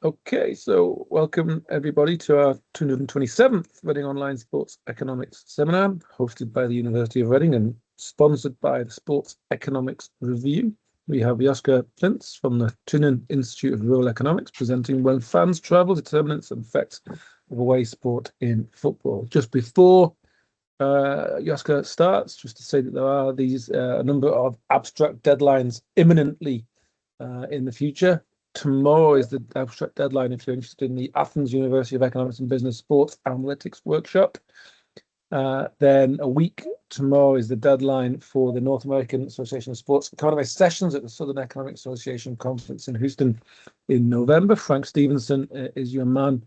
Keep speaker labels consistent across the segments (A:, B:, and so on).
A: Okay, so welcome everybody to our 227th Reading Online Sports Economics Seminar, hosted by the University of Reading and sponsored by the Sports Economics Review. We have Joschka Flintz from the Thünen Institute of Rural Economics presenting When Fans Travel, Determinants and Effects of Away Sport in Football. Just before Joschka starts, just to say that there are these a number of abstract deadlines imminently in the future. Tomorrow is the abstract deadline if you're interested in the Athens University of Economics and Business Sports Analytics Workshop. Then a week tomorrow is the deadline for the North American Association of Sports Economy sessions at the Southern Economic Association Conference in Houston in November. Frank Stevenson is your man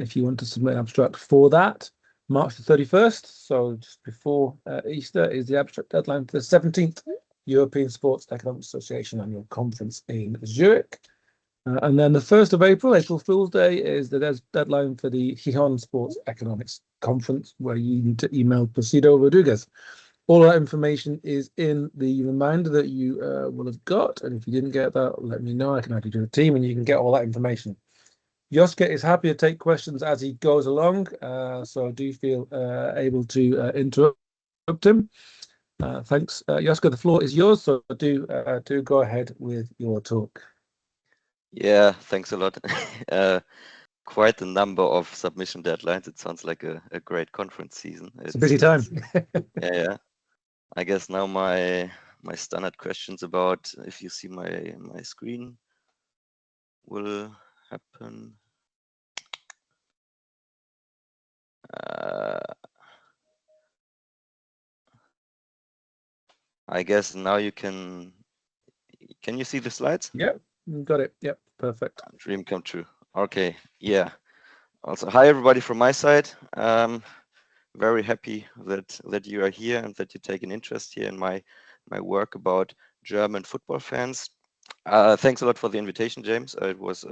A: if you want to submit an abstract for that. March the 31st, so just before Easter, is the abstract deadline for the 17th European Sports Economics Association Annual Conference in Zurich. And then the 1st of April, April Fool's Day, is the deadline for the Econ Sports Economics Conference, where you need to email Placido Rodriguez. All that information is in the reminder that you will have got. And if you didn't get that, let me know. I can add you to the team and you can get all that information. Joschka is happy to take questions as he goes along, so do feel able to interrupt him. Thanks, Joschka. The floor is yours, so do go ahead with your talk.
B: Yeah, thanks a lot. Quite a number of submission deadlines. It sounds like a great conference season.
A: It's a busy time.
B: Yeah. I guess now my standard questions about if you see my screen will happen. I guess now you can you see the slides?
A: Yep, got it. Yep, perfect.
B: Dream come true. Okay, yeah. Also, hi everybody from my side. Very happy that you are here and that you take an interest here in my work about German football fans. Thanks a lot for the invitation, James. It was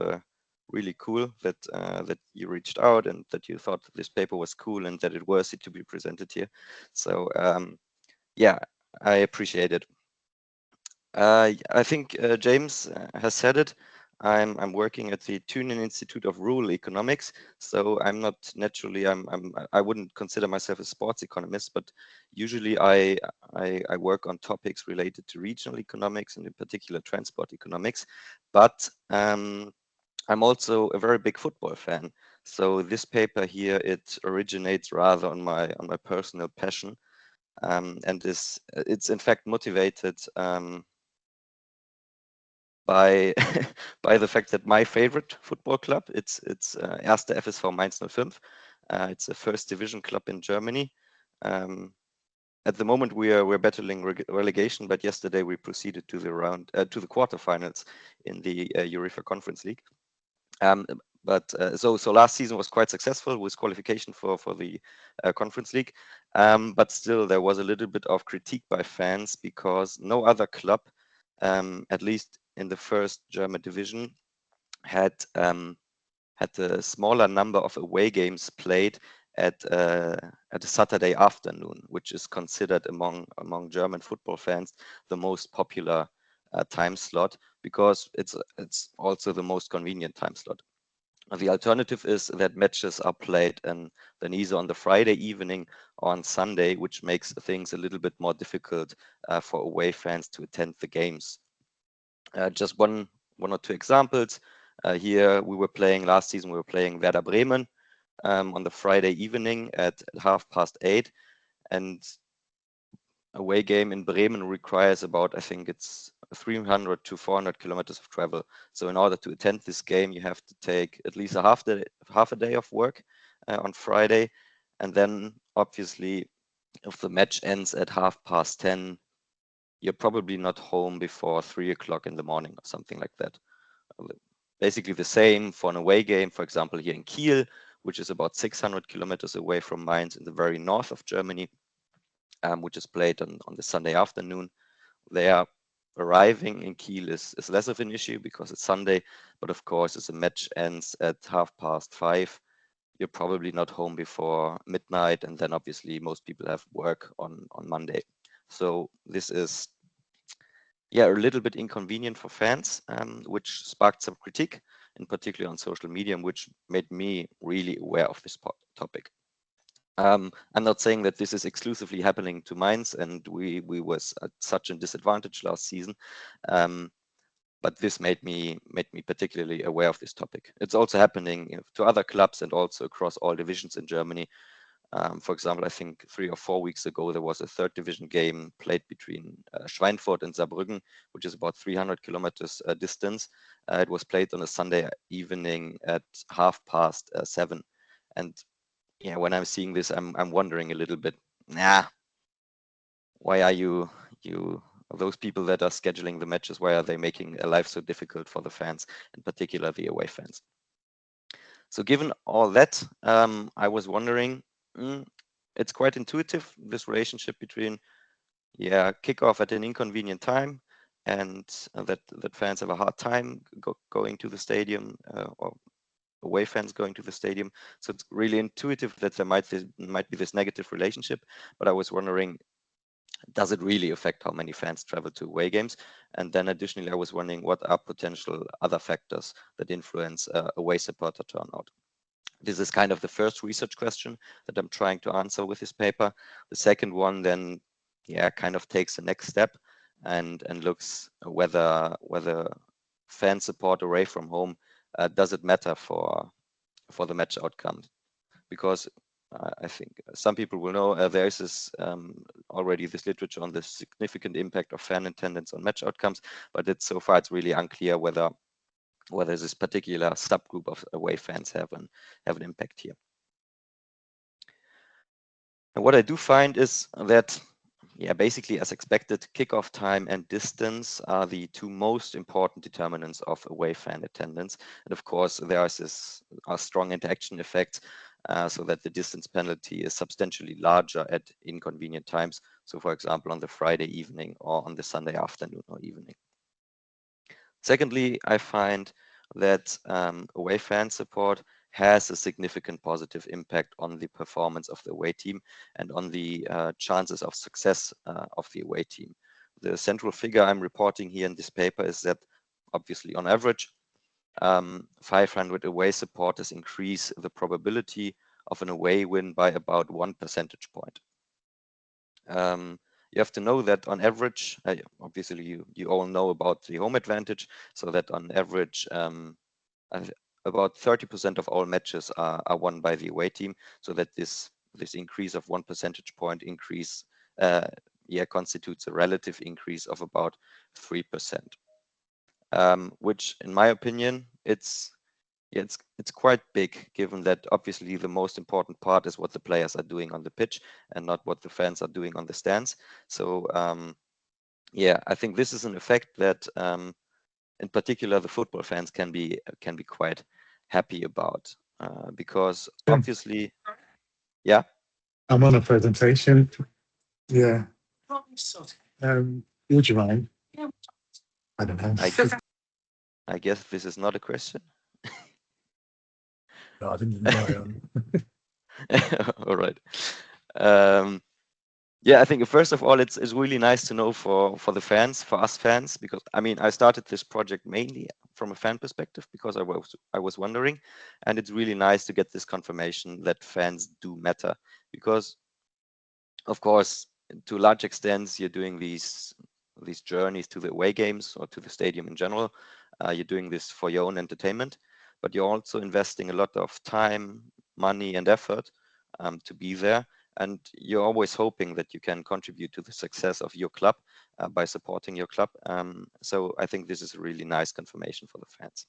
B: really cool that you reached out and that you thought that this paper was cool and that it was worthy to be presented here. So yeah, I appreciate it. I think James has said it. I'm working at the Thünen Institute of Rural Economics, so I'm not naturally I wouldn't consider myself a sports economist, but usually I work on topics related to regional economics and in particular transport economics. But I'm also a very big football fan. So this paper here, it originates rather on my personal passion, and it's in fact motivated by by the fact that my favorite football club, it's 1. FSV Mainz 05. It's a first division club in Germany. At the moment we're battling relegation, but yesterday we proceeded to the quarterfinals in the UEFA Conference League. So last season was quite successful with qualification for the Conference League, but still there was a little bit of critique by fans because no other club, at least in the first German division, had a smaller number of away games played at a Saturday afternoon, which is considered among German football fans the most popular time slot because it's also the most convenient time slot. The alternative is that matches are played then either on the Friday evening or on Sunday, which makes things a little bit more difficult for away fans to attend the games. Just one or two examples. Here last season we were playing Werder Bremen on the Friday evening at 8:30, and away game in Bremen requires about, I think it's 300 to 400 kilometers of travel. So in order to attend this game, you have to take at least half a day of work on Friday, and then obviously if the match ends at 10:30, you're probably not home before 3 o'clock in the morning or something like that. Basically the same for an away game, for example, here in Kiel, which is about 600 kilometers away from Mainz in the very north of Germany, which is played on the Sunday afternoon. There, arriving in Kiel is less of an issue because it's Sunday, but of course, as the match ends at 5:30, you're probably not home before midnight, and then obviously most people have work on Monday. So this is yeah, a little bit inconvenient for fans, which sparked some critique, in particular on social media, which made me really aware of this topic. I'm not saying that this is exclusively happening to Mainz, and we was at such a disadvantage last season, but this made me particularly aware of this topic. It's also happening to other clubs and also across all divisions in Germany. For example, I think 3 or 4 weeks ago, there was a third division game played between Schweinfurt and Saarbrücken, which is about 300 kilometers distance. It was played on a Sunday evening at 7:30. And yeah, when I'm seeing this, I'm wondering a little bit, why are you those people that are scheduling the matches, why are they making life so difficult for the fans, in particular the away fans? So given all that, I was wondering, it's quite intuitive, this relationship between kickoff at an inconvenient time and that fans have a hard time going to the stadium, or away fans going to the stadium. So it's really intuitive that there might be this negative relationship, but I was wondering, does it really affect how many fans travel to away games? And then additionally, I was wondering, what are potential other factors that influence away supporter turnout? This is kind of the first research question that I'm trying to answer with this paper. The second one then, kind of takes the next step and looks whether fan support away from home, does it matter for the match outcome? Because I think some people will know there is this already this literature on the significant impact of fan attendance on match outcomes, but so far it's really unclear whether this particular subgroup of away fans have an impact here. And what I do find is that, basically as expected, kickoff time and distance are the two most important determinants of away fan attendance. And of course, there are strong interaction effects, so that the distance penalty is substantially larger at inconvenient times. So for example, on the Friday evening or on the Sunday afternoon or evening. Secondly, I find that away fan support has a significant positive impact on the performance of the away team and on the chances of success of the away team. The central figure I'm reporting here in this paper is that, obviously on average, 500 away supporters increase the probability of an away win by about 1 percentage point. You have to know that on average, obviously you all know about the home advantage, so that on average, about 30% of all matches are won by the away team, so that this increase of 1 percentage point increase constitutes a relative increase of about 3%, which in my opinion, it's quite big, given that obviously the most important part is what the players are doing on the pitch and not what the fans are doing on the stands. So I think this is an effect that in particular the football fans can be quite happy about, because obviously,
C: I'm on a presentation. Yeah. Would you mind? I don't know.
B: I guess this is not a question.
C: No, I didn't carry on.
B: All right. I think first of all, it's really nice to know for the fans, for us fans, because I mean, I started this project mainly from a fan perspective because I was wondering, and it's really nice to get this confirmation that fans do matter, because of course, to a large extent, you're doing these journeys to the away games or to the stadium in general. You're doing this for your own entertainment, but you're also investing a lot of time, money, and effort to be there. And you're always hoping that you can contribute to the success of your club by supporting your club. So I think this is a really nice confirmation for the fans.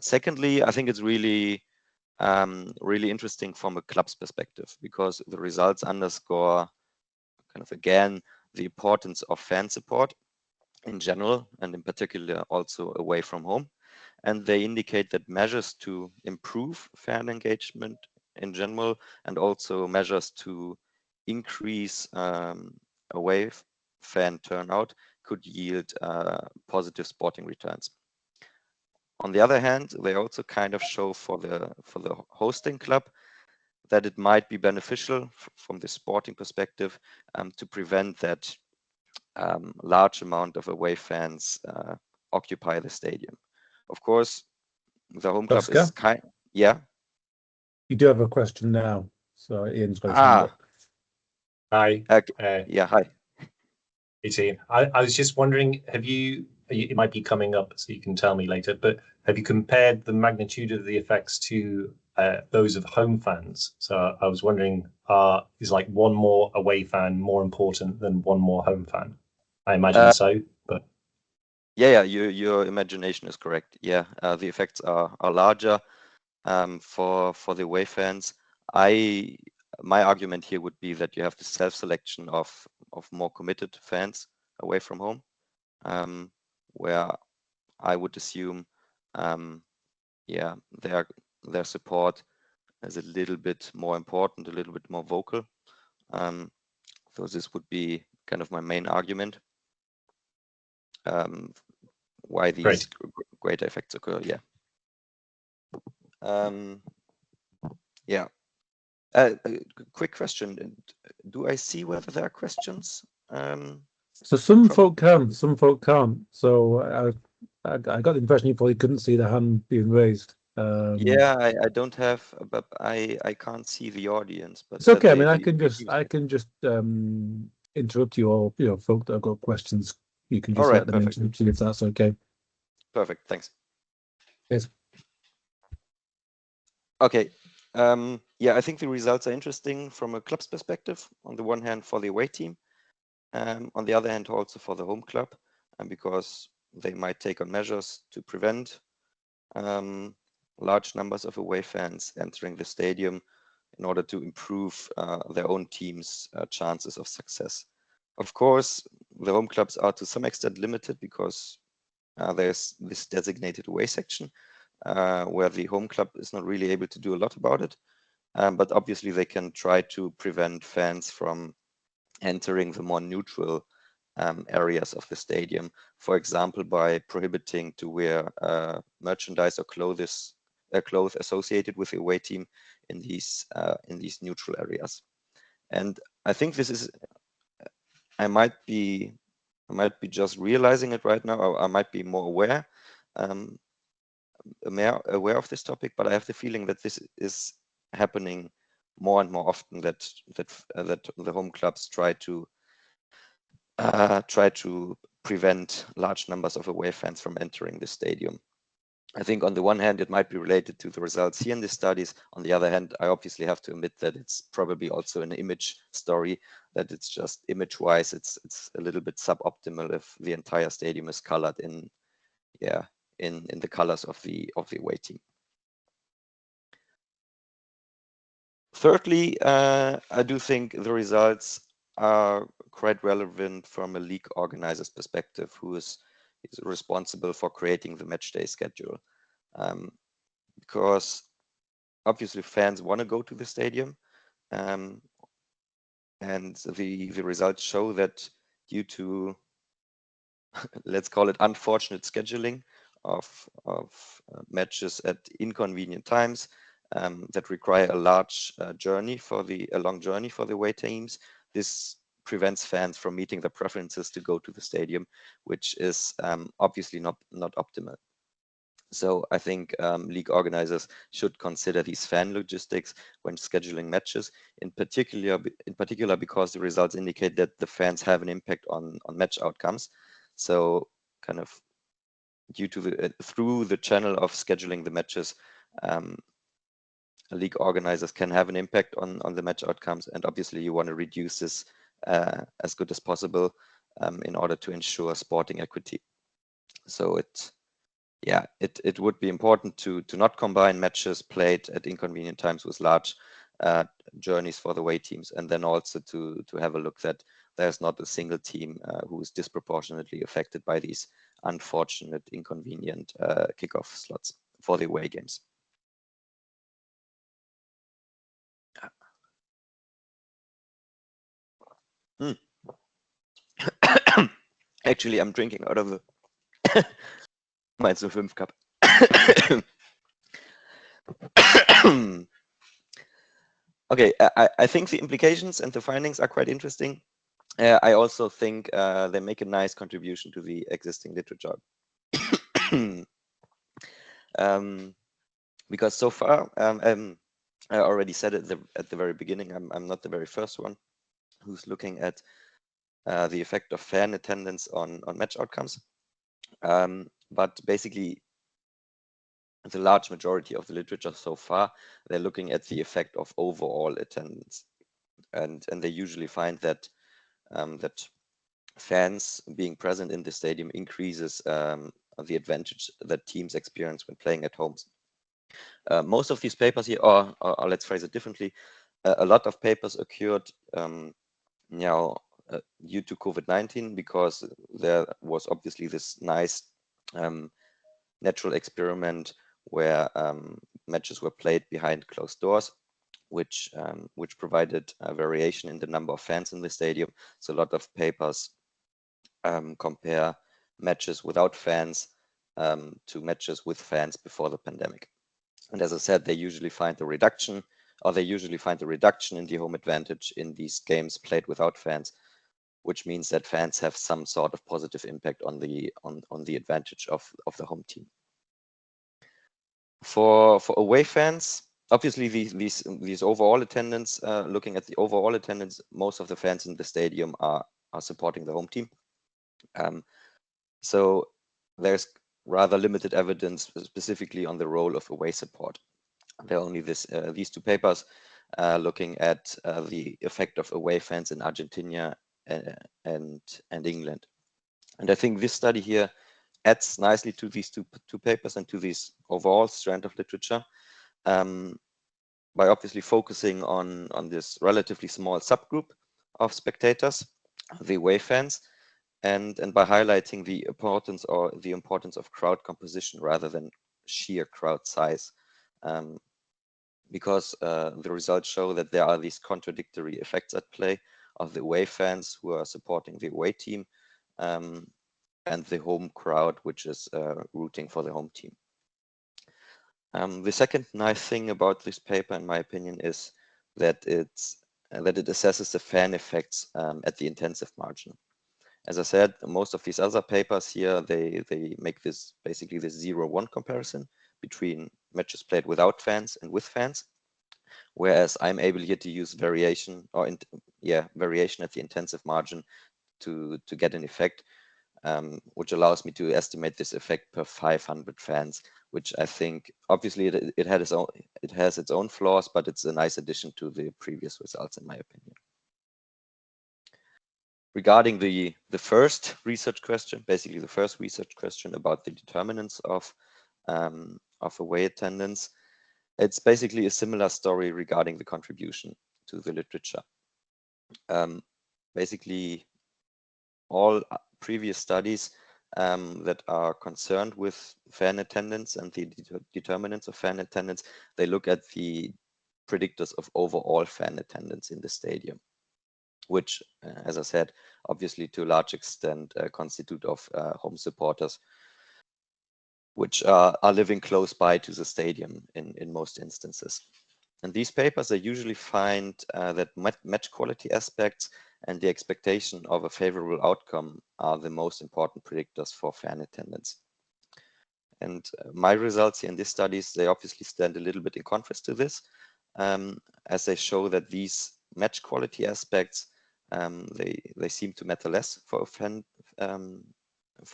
B: Secondly, I think it's really interesting from a club's perspective, because the results underscore kind of again the importance of fan support in general, and in particular also away from home. And they indicate that measures to improve fan engagement in general, and also measures to increase away fan turnout, could yield positive sporting returns. On the other hand, they also kind of show for the hosting club that it might be beneficial from the sporting perspective to prevent that large amount of away fans occupy the stadium. Of course, the home club is yeah.
A: You do have a question now, so Ian's got his hand up.
D: Hi.
B: Yeah, hi.
D: Hey, team. I was just wondering, it might be coming up, so you can tell me later, but have you compared the magnitude of the effects to those of home fans? So I was wondering, is like one more away fan more important than one more home fan? I imagine so, but
B: yeah, your imagination is correct. Yeah, the effects are larger for the away fans. My argument here would be that you have the self-selection of more committed fans away from home, where I would assume, yeah, their support is a little bit more important, a little bit more vocal. So this would be kind of my main argument. Why these greater effects occur? Yeah. Yeah. Quick question: do I see whether there are questions?
A: So some folk can, some folk can't. So I got the impression you probably couldn't see the hand being raised.
B: Yeah, I don't have, but I can't see the audience. But
A: it's okay. I mean, I can just interrupt you, or folk that have got questions. You can just let them interrupt you if that's okay.
B: Perfect. Thanks.
A: Yes.
B: Okay. Yeah, I think the results are interesting from a club's perspective. On the one hand, for the away team, on the other hand, also for the home club, and because they might take on measures to prevent large numbers of away fans entering the stadium in order to improve their own team's chances of success. Of course, the home clubs are to some extent limited because there's this designated away section where the home club is not really able to do a lot about it. But obviously they can try to prevent fans from entering the more neutral areas of the stadium, for example, by prohibiting to wear merchandise or clothes associated with the away team in these neutral areas. And I think this is, I might be just realizing it right now, or I might be more aware of this topic, but I have the feeling that this is happening more and more often, that the home clubs try to prevent large numbers of away fans from entering the stadium. I think on the one hand, it might be related to the results here in the studies. On the other hand, I obviously have to admit that it's probably also an image story, that it's just image-wise, it's a little bit suboptimal if the entire stadium is colored in the colors of the away team. Thirdly, I do think the results are quite relevant from a league organizer's perspective, who is responsible for creating the match day schedule. Because obviously fans want to go to the stadium, and the results show that due to, let's call it, unfortunate scheduling of matches at inconvenient times that require a long journey for the away teams, this prevents fans from meeting their preferences to go to the stadium, which is obviously not optimal. So I think league organizers should consider these fan logistics when scheduling matches, in particular because the results indicate that the fans have an impact on match outcomes. So kind of due to through the channel of scheduling the matches, league organizers can have an impact on the match outcomes, and obviously you want to reduce this as good as possible in order to ensure sporting equity. So it would be important to not combine matches played at inconvenient times with large journeys for the away teams, and then also to have a look that there's not a single team who is disproportionately affected by these unfortunate, inconvenient kickoff slots for the away games. Actually, I'm drinking out of the Mainz 05 cup. Okay, I think the implications and the findings are quite interesting. I also think they make a nice contribution to the existing literature. Because so far, I already said it at the very beginning, I'm not the very first one who's looking at the effect of fan attendance on match outcomes. But basically, the large majority of the literature so far, they're looking at the effect of overall attendance. And they usually find that that fans being present in the stadium increases the advantage that teams experience when playing at home. Most of these papers here, or let's phrase it differently, a lot of papers occurred now due to COVID-19, because there was obviously this nice natural experiment where matches were played behind closed doors, which provided a variation in the number of fans in the stadium. So a lot of papers compare matches without fans to matches with fans before the pandemic. And as I said, they usually find a reduction in the home advantage in these games played without fans, which means that fans have some sort of positive impact on the advantage of the home team. For away fans, obviously these overall attendance, looking at the overall attendance, most of the fans in the stadium are supporting the home team. So there's rather limited evidence specifically on the role of away support. There are only these two papers looking at the effect of away fans in Argentina and England. And I think this study here adds nicely to these two papers and to this overall strand of literature by obviously focusing on this relatively small subgroup of spectators, the away fans, and by highlighting the importance of crowd composition rather than sheer crowd size. Because the results show that there are these contradictory effects at play of the away fans who are supporting the away team and the home crowd, which is rooting for the home team. The second nice thing about this paper, in my opinion, is that it assesses the fan effects at the intensive margin. As I said, most of these other papers here, they make this basically this 0-1 comparison between matches played without fans and with fans, whereas I'm able here to use variation variation at the intensive margin to get an effect, which allows me to estimate this effect per 500 fans, which I think obviously it has its own flaws, but it's a nice addition to the previous results, in my opinion. Regarding the first research question, basically the first research question about the determinants of away attendance, it's basically a similar story regarding the contribution to the literature. Basically, all previous studies that are concerned with fan attendance and the determinants of fan attendance, they look at the predictors of overall fan attendance in the stadium, which, as I said, obviously to a large extent constitute of home supporters, which are living close by to the stadium in most instances. And these papers, they usually find that match quality aspects and the expectation of a favorable outcome are the most important predictors for fan attendance. And my results here in these studies, they obviously stand a little bit in contrast to this, as they show that these match quality aspects, they seem to matter less for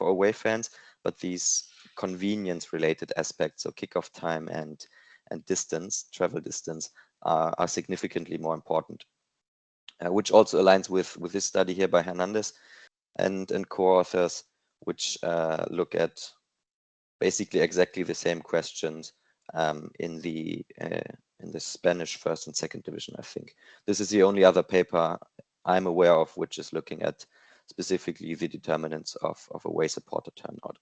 B: away fans, but these convenience-related aspects, so kickoff time and distance, travel distance, are significantly more important, which also aligns with this study here by Hernandez and co-authors, which look at basically exactly the same questions in the Spanish first and second division, I think. This is the only other paper I'm aware of which is looking at specifically the determinants of away supporter turnout.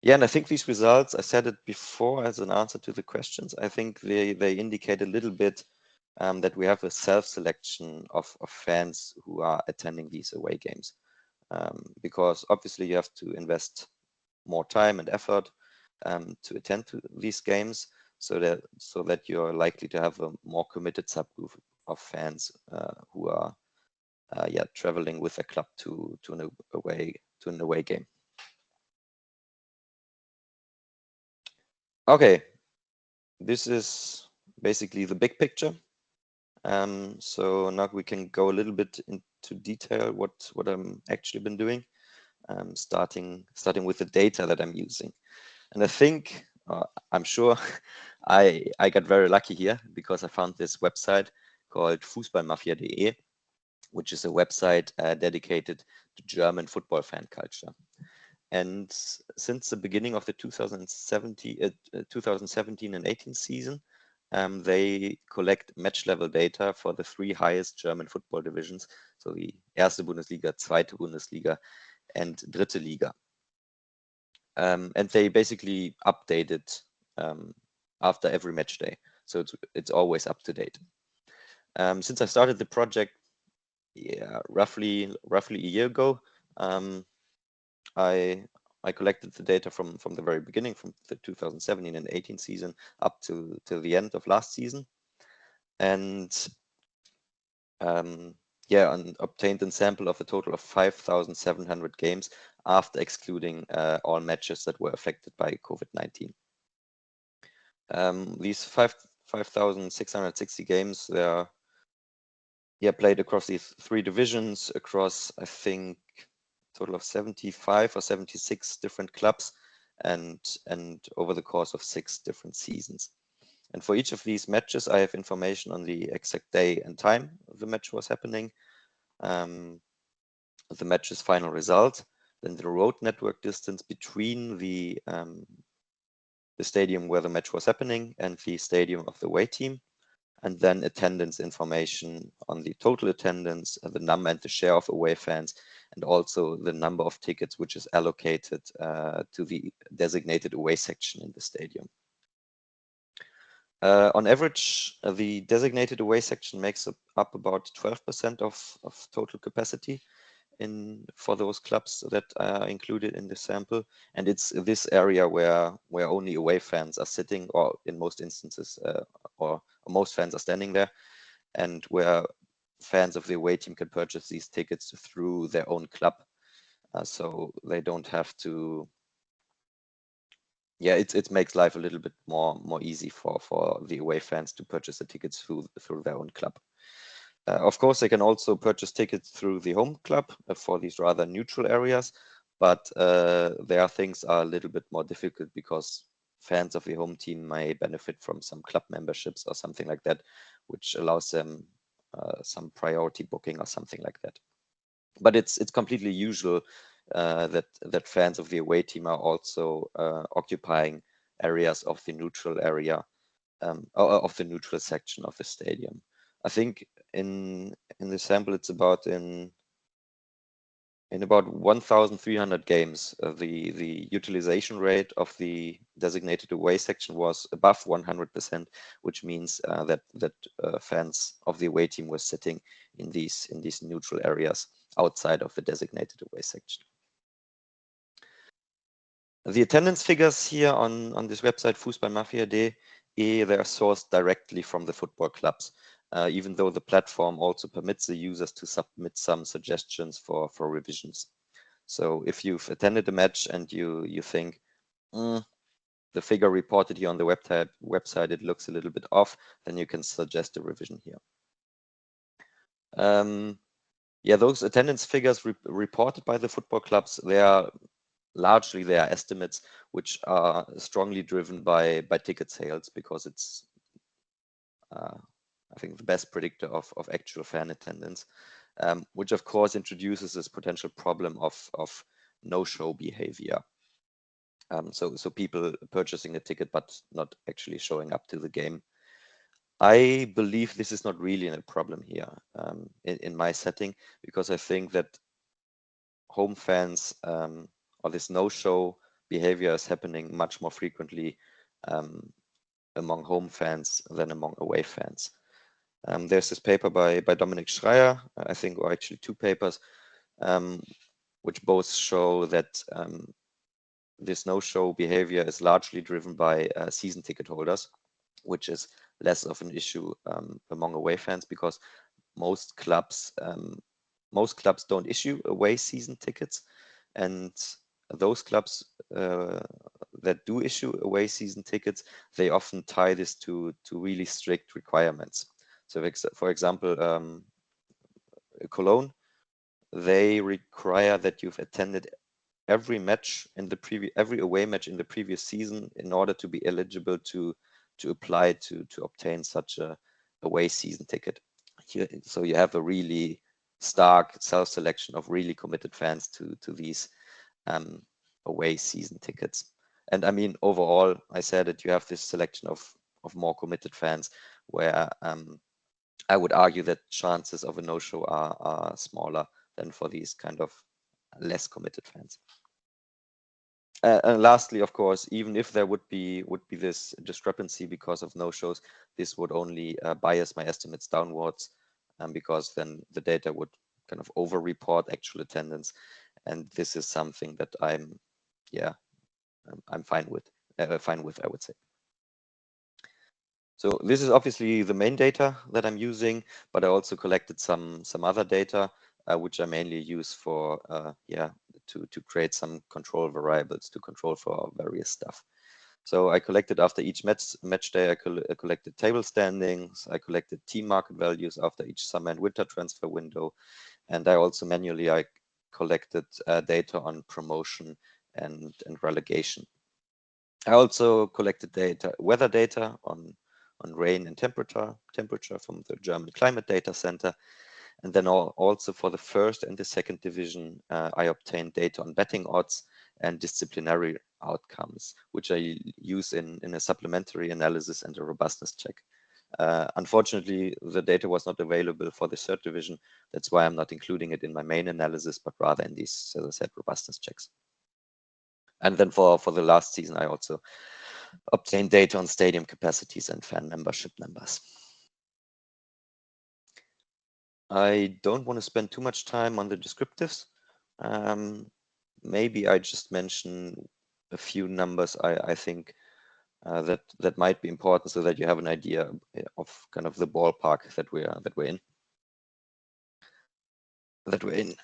B: Yeah, and I think these results, I said it before as an answer to the questions, I think they indicate a little bit that we have a self-selection of fans who are attending these away games. Because obviously you have to invest more time and effort to attend to these games, so that you're likely to have a more committed subgroup fans who are traveling with a club to an away game. Okay, this is basically the big picture. So now we can go a little bit into detail what I'm actually been doing, starting with the data that I'm using. And I think, I'm sure I got very lucky here because I found this website called Fußballmafia.de, which is a website dedicated to German football fan culture. And since the beginning of the 2017 and 18 season, they collect match level data for the 3 highest German football divisions, so the Erste Bundesliga, Zweite Bundesliga, and Dritte Liga. And they basically update it after every match day, so it's always up to date. Since I started the project, roughly a year ago, I collected the data from the very beginning, from the 2017 and 18 season up to the end of last season, and and obtained a sample of a total of 5,700 games after excluding all matches that were affected by COVID-19. These 5,660 games, they are played across these 3 divisions, across I think total of 75 or 76 different clubs, and over the course of 6 different seasons. And for each of these matches, I have information on the exact day and time the match was happening, the match's final result, then the road network distance between the stadium where the match was happening and the stadium of the away team, and then attendance information on the total attendance, the number and the share of away fans, and also the number of tickets which is allocated to the designated away section in the stadium. On average, the designated away section makes up about 12% of total capacity for those clubs that are included in the sample, and it's this area where only away fans are sitting, or in most instances, or most fans are standing there, and where fans of the away team can purchase these tickets through their own club, so they don't have to. It makes life a little bit more easy for the away fans to purchase the tickets through their own club. Of course, they can also purchase tickets through the home club for these rather neutral areas, but things are a little bit more difficult because fans of the home team may benefit from some club memberships or something like that, which allows them some priority booking or something like that. But it's completely usual that fans of the away team are also occupying areas of the neutral area, or of the neutral section of the stadium. I think in the sample it's about in about 1,300 games, the utilization rate of the designated away section was above 100%, which means that fans of the away team were sitting in these neutral areas outside of the designated away section. The attendance figures here on this website, Fußballmafia.de, they are sourced directly from the football clubs, even though the platform also permits the users to submit some suggestions for revisions. So if you've attended a match and you think, the figure reported here on the website, it looks a little bit off, then you can suggest a revision here. Those attendance figures reported by the football clubs, they are largely their estimates, which are strongly driven by ticket sales, because it's I think the best predictor of actual fan attendance, which of course introduces this potential problem of no-show behavior. So people purchasing a ticket but not actually showing up to the game. I believe this is not really a problem here in my setting, because I think that home fans, or this no-show behavior, is happening much more frequently among home fans than among away fans. There's this paper by Dominik Schreier, I think, or actually 2 papers, which both show that this no-show behavior is largely driven by season ticket holders, which is less of an issue among away fans, because most clubs don't issue away season tickets, and those clubs that do issue away season tickets, they often tie this to really strict requirements. So for example, Cologne, they require that you've attended every match in the every away match in the previous season in order to be eligible to apply to obtain such a away season ticket. So you have a really stark self-selection of really committed fans to these away season tickets. And I mean, overall, I said that you have this selection of more committed fans, where I would argue that chances of a no-show are smaller than for these kind of less committed fans. And lastly, of course, even if there would be this discrepancy because of no-shows, this would only bias my estimates downwards, because then the data would kind of over-report actual attendance, and this is something that I'm fine with. I would say. So this is obviously the main data that I'm using, but I also collected some other data, which I mainly use for to create some control variables to control for various stuff. So I collected after each match day, I collected table standings, I collected team market values after each summer and winter transfer window, and I also manually collected data on promotion and relegation. I also collected weather data on rain and temperature from the German Climate Data Center. And then also for the first and the second division, I obtained data on betting odds and disciplinary outcomes, which I use in a supplementary analysis and a robustness check. Unfortunately, the data was not available for the third division. That's why I'm not including it in my main analysis, but rather in these, as I said, robustness checks. And then for the last season, I also obtained data on stadium capacities and fan membership numbers. I don't want to spend too much time on the descriptives. Maybe I just mention a few numbers I think that might be important, so that you have an idea of kind of the ballpark that we're in.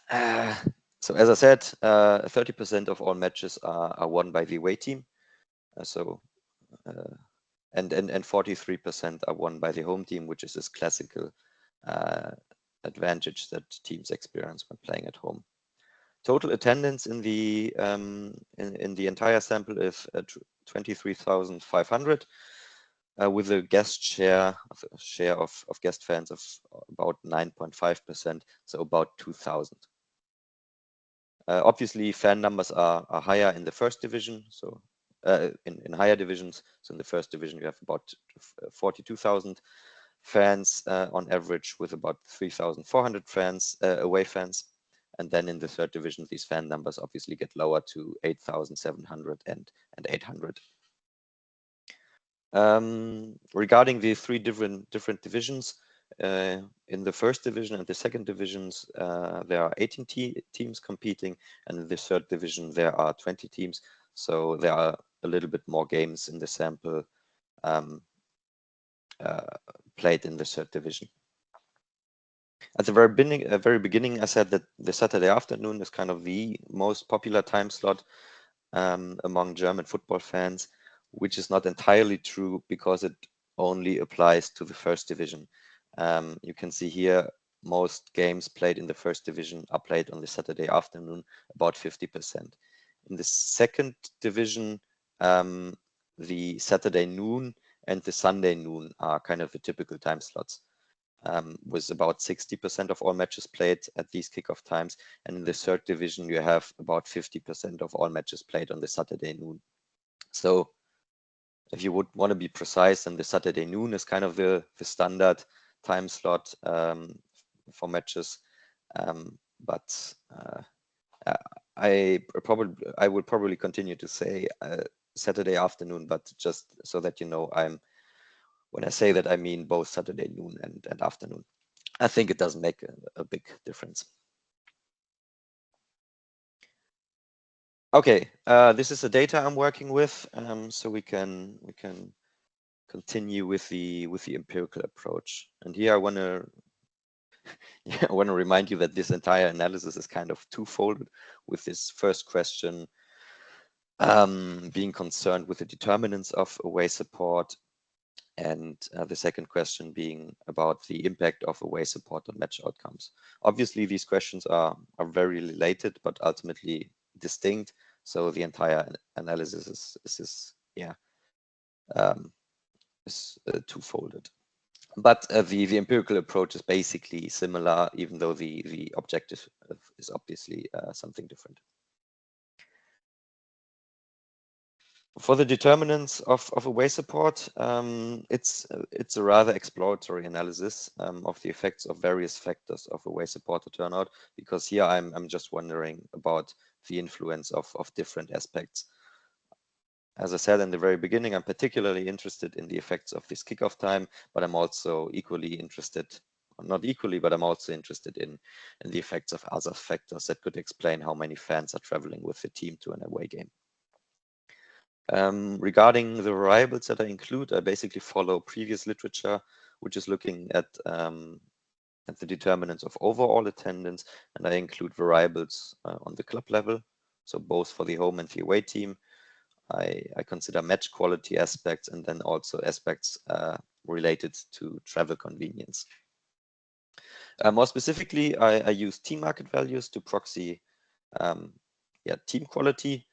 B: So as I said, 30% of all matches are won by the away team. And 43% are won by the home team, which is this classical advantage that teams experience when playing at home. Total attendance in the entire sample is 23,500, with a guest share of guest fans of about 9.5%, so about 2,000. Obviously, fan numbers are higher in the first division, so in higher divisions. So in the first division, you have about 42,000 fans on average, with about 3,400 fans, away fans. And then in the third division, these fan numbers obviously get lower to 8,700 and 800. Regarding the three different divisions, in the first division and the second divisions, there are 18 teams competing, and in the third division, there are 20 teams. So there are a little bit more games in the sample played in the third division. At the very beginning, I said that the Saturday afternoon is kind of the most popular time slot among German football fans, which is not entirely true, because it only applies to the first division. You can see here, most games played in the first division are played on the Saturday afternoon, about 50%. In the second division, the Saturday noon and the Sunday noon are kind of the typical time slots, with about 60% of all matches played at these kickoff times. And in the third division, you have about 50% of all matches played on the Saturday noon. So if you would want to be precise, then the Saturday noon is kind of the standard time slot for matches. But I would probably continue to say Saturday afternoon, but just so that you know, when I say that, I mean both Saturday noon and afternoon. I think it doesn't make a big difference. Okay, this is the data I'm working with, so we can continue with the empirical approach. And here I want to I want to remind you that this entire analysis is kind of twofold, with this first question being concerned with the determinants of away support, and the second question being about the impact of away support on match outcomes. Obviously, these questions are very related, but ultimately distinct. So the entire analysis is twofolded. But the empirical approach is basically similar, even though the objective is obviously something different. For the determinants of away support, it's a rather exploratory analysis of the effects of various factors of away supporter turnout, because here I'm just wondering about the influence of different aspects. As I said in the very beginning, I'm particularly interested in the effects of this kickoff time, but I'm also equally interested, not equally, but I'm also interested in the effects of other factors that could explain how many fans are traveling with the team to an away game. Regarding the variables that I include, I basically follow previous literature, which is looking at the determinants of overall attendance, and I include variables on the club level, so both for the home and the away team. I consider match quality aspects, and then also aspects related to travel convenience. More specifically, I use team market values to proxy team quality.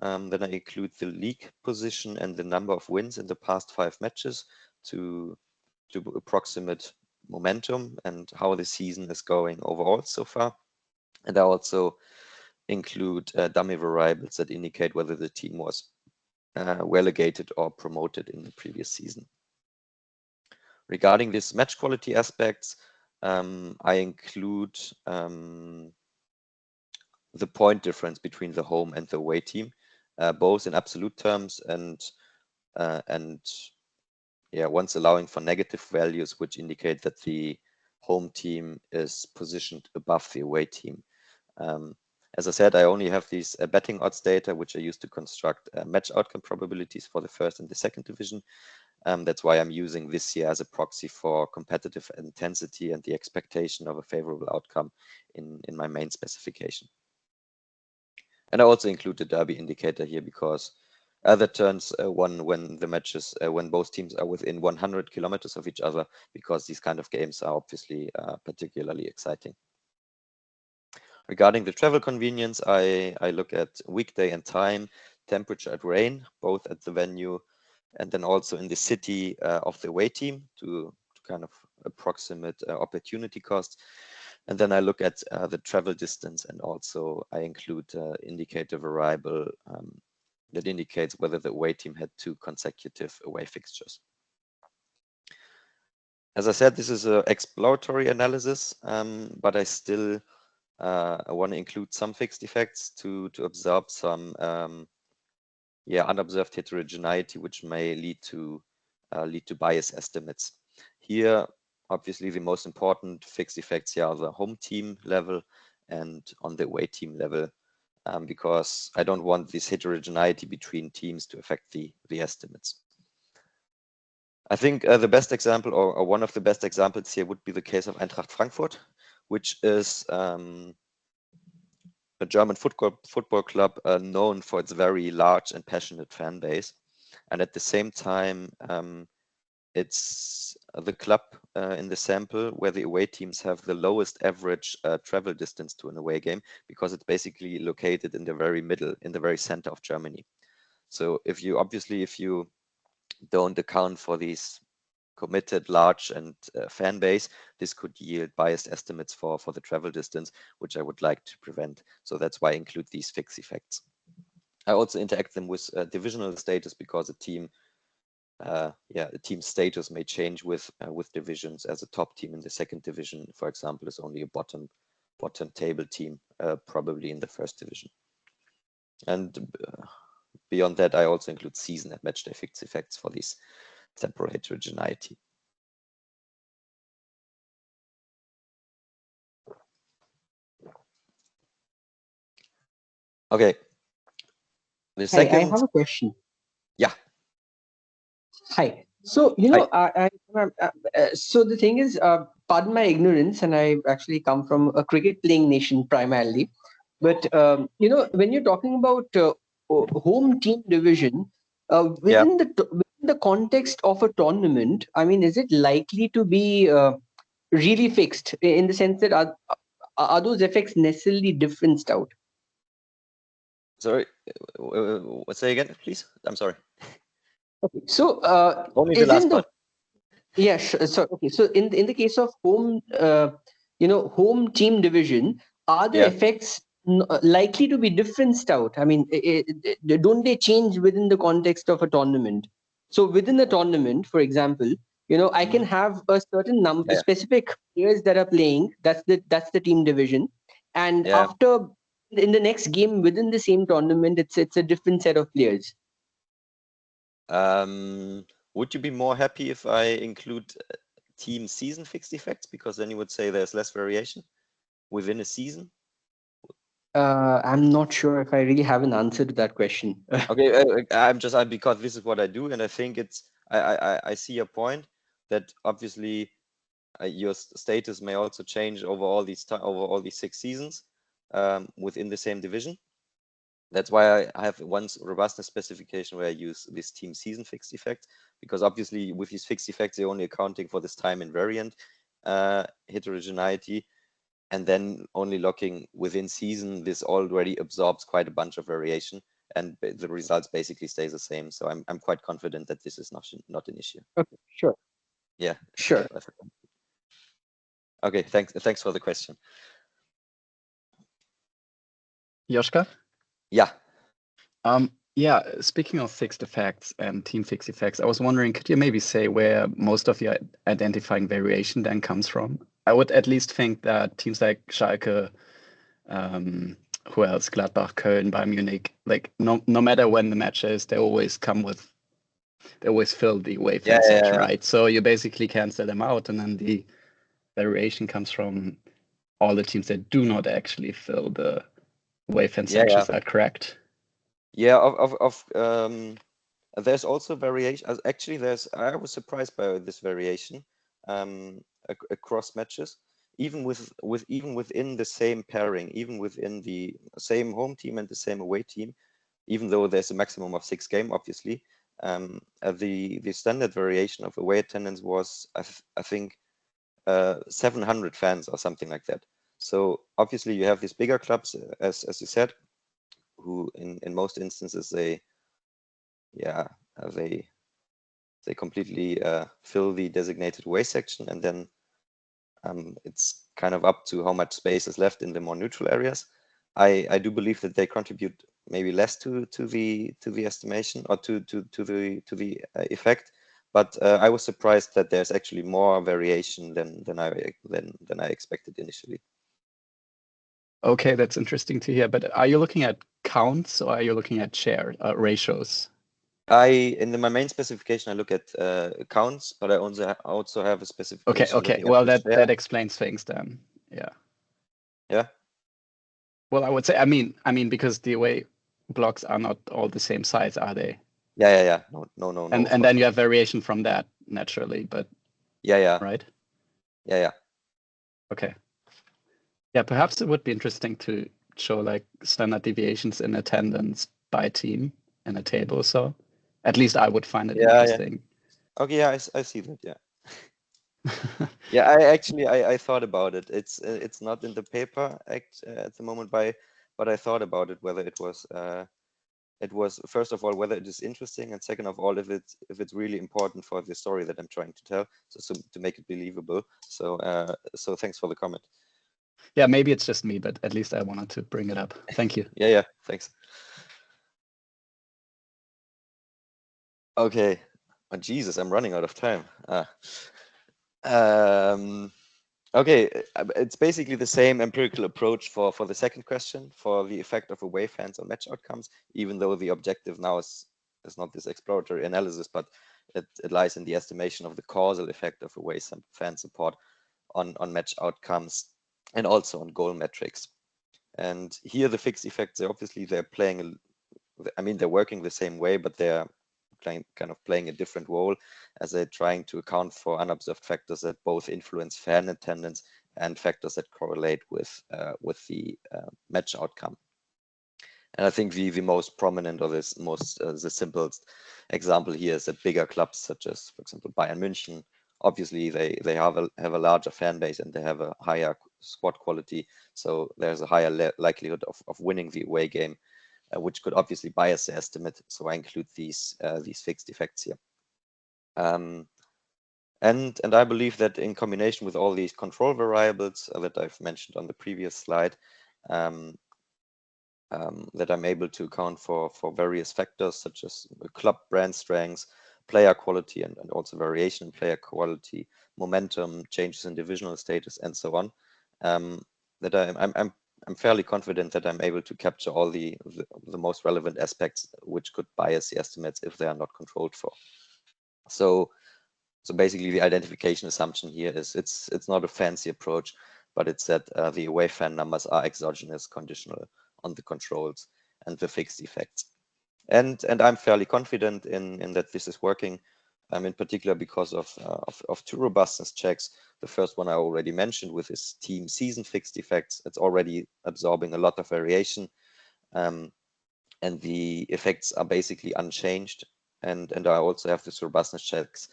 B: Then I include the league position and the number of wins in the past 5 matches to approximate momentum and how the season is going overall so far. And I also include dummy variables that indicate whether the team was relegated or promoted in the previous season. Regarding these match quality aspects, I include the point difference between the home and the away team, both in absolute terms and once allowing for negative values, which indicate that the home team is positioned above the away team. As I said, I only have these betting odds data, which I use to construct match outcome probabilities for the first and the second division. That's why I'm using this here as a proxy for competitive intensity and the expectation of a favorable outcome in my main specification. And I also include the derby indicator here because that turns one when the matches, when both teams are within 100 kilometers of each other, because these kind of games are obviously particularly exciting. Regarding the travel convenience, I look at weekday and time, temperature and rain, both at the venue and then also in the city of the away team to kind of approximate opportunity cost. And then I look at the travel distance, and also I include indicator variable that indicates whether the away team had 2 consecutive away fixtures. As I said, this is an exploratory analysis, but I still want to include some fixed effects to observe some unobserved heterogeneity, which may lead to bias estimates. Here, obviously, the most important fixed effects here are the home team level and on the away team level, because I don't want this heterogeneity between teams to affect the estimates. I think the best example, or one of the best examples here, would be the case of Eintracht Frankfurt, which is a German football club known for its very large and passionate fan base. And at the same time, it's the club in the sample where the away teams have the lowest average travel distance to an away game, because it's basically located in the very middle, in the very center of Germany. So if you don't account for these committed large and fan base, this could yield biased estimates for the travel distance, which I would like to prevent. So that's why I include these fixed effects. I also interact them with divisional status, because a team status may change with divisions, as a top team in the second division, for example, is only a bottom table team, probably in the first division. And beyond that, I also include season and matchday fixed effects for these temporal heterogeneity. Okay. The second.
E: I have a question.
B: Yeah.
E: Hi. So, so the thing is, pardon my ignorance, and I actually come from a cricket playing nation primarily. But, when you're talking about home team division,
B: Yeah.
E: within the context of a tournament, I mean, is it likely to be really fixed in the sense that are those effects necessarily differenced out?
B: Sorry, say again, please. I'm sorry.
E: Okay. So,
B: Only the last part.
E: Yeah, sure. So okay, so in the case of home, home team division, are the effects likely to be differenced out? I mean, don't they change within the context of a tournament? So within the tournament, for example, I can have a certain number, specific players that are playing. That's the team division, and after in the next game within the same tournament, it's a different set of players.
B: Would you be more happy if I include team season fixed effects? Because then you would say there's less variation within a season.
E: I'm not sure if I really have an answer to that question.
B: Okay, because this is what I do, and I think I see your point that obviously your status may also change over all these 6 seasons within the same division. That's why I have one robustness specification where I use this team season fixed effect, because obviously with these fixed effects, they're only accounting for this time invariant heterogeneity, and then only locking within season, this already absorbs quite a bunch of variation, and the results basically stays the same. So I'm quite confident that this is not an issue.
E: Okay, sure.
B: Yeah,
E: sure.
B: Okay, thanks for the question.
F: Joschka?
B: Yeah.
F: Yeah, speaking of fixed effects and team fixed effects, I was wondering, could you maybe say where most of your identifying variation then comes from? I would at least think that teams like Schalke, who else, Gladbach, Köln, Bayern Munich, like no matter when the match is, they always fill the away fan section, right? So you basically cancel them out, and then the variation comes from all the teams that do not actually fill the away fan section. Is that correct?
B: Yeah, there's also variation. Actually, I was surprised by this variation across matches, even within the same pairing, even within the same home team and the same away team, even though there's a maximum of 6 games, obviously. The standard variation of away attendance was, I think, 700 fans or something like that. So obviously you have these bigger clubs, as you said, who in most instances they completely fill the designated away section, and then it's kind of up to how much space is left in the more neutral areas. I do believe that they contribute maybe less to the estimation or to the effect, but I was surprised that there's actually more variation than I expected initially.
F: Okay, that's interesting to hear. But are you looking at counts or are you looking at share ratios?
B: In my main specification, I look at counts, but I also have a specification.
F: Okay. Well, that explains things then. Yeah.
B: Yeah.
F: Well, I would say, I mean, because the away blocks are not all the same size, are they?
B: Yeah. No.
F: And then you have variation from that naturally, but.
B: Yeah.
F: Right.
B: Yeah.
F: Okay. Yeah, perhaps it would be interesting to show like standard deviations in attendance by team in a table. So at least I would find it interesting.
B: Yeah. Okay, yeah, I see that. Yeah. Yeah, I thought about it. It's not in the paper at the moment, but I thought about it, whether it was first of all whether it is interesting, and second of all if it's really important for the story that I'm trying to tell, so to make it believable. So thanks for the comment.
F: Yeah, maybe it's just me, but at least I wanted to bring it up. Thank you.
B: Yeah, thanks. Okay. Oh, Jesus, I'm running out of time. Okay, it's basically the same empirical approach for the second question, for the effect of away fans on match outcomes, even though the objective now is not this exploratory analysis, but it lies in the estimation of the causal effect of away fan support on match outcomes and also on goal metrics. And here the fixed effects, they're working the same way, but they're kind of playing a different role, as they're trying to account for unobserved factors that both influence fan attendance and factors that correlate with the match outcome. And I think the most prominent, or the simplest example here is that bigger clubs such as, for example, Bayern München, obviously they have a larger fan base and they have a higher squad quality, so there's a higher likelihood of winning the away game, which could obviously bias the estimate. So I include these fixed effects here. And I believe that in combination with all these control variables that I've mentioned on the previous slide, that I'm able to account for various factors such as club brand strengths, player quality, and also variation in player quality, momentum, changes in divisional status, and so on. That I'm fairly confident that I'm able to capture all the most relevant aspects which could bias the estimates if they are not controlled for. So basically, the identification assumption here is it's not a fancy approach, but it's that the away fan numbers are exogenous, conditional on the controls and the fixed effects. And I'm fairly confident in that this is working, in particular because of two robustness checks. The first one I already mentioned with this team season fixed effects. It's already absorbing a lot of variation, and the effects are basically unchanged. And I also have this robustness checks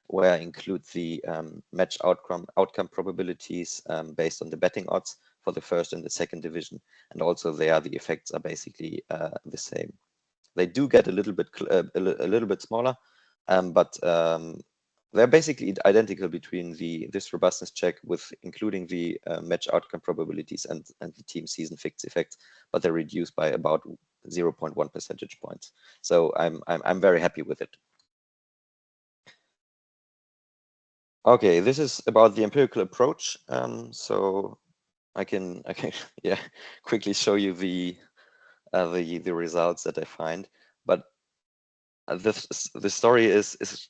B: where I include the match outcome probabilities based on the betting odds for the first and the second division, and also there the effects are basically the same. They do get a little bit smaller, but they're basically identical between this robustness check with including the match outcome probabilities and the team season fixed effects, but they're reduced by about 0.1 percentage points. So I'm very happy with it. Okay, this is about the empirical approach. So I can yeah quickly show you the results that I find, but the story is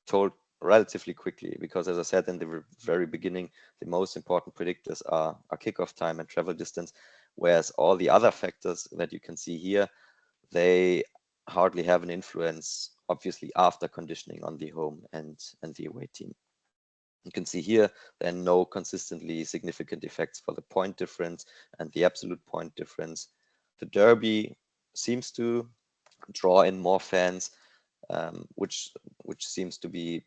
B: told relatively quickly because, as I said in the very beginning, the most important predictors are kickoff time and travel distance, whereas all the other factors that you can see here, they hardly have an influence, obviously, after conditioning on the home and the away team. You can see here there are no consistently significant effects for the point difference and the absolute point difference. The derby seems to draw in more fans, which seems to be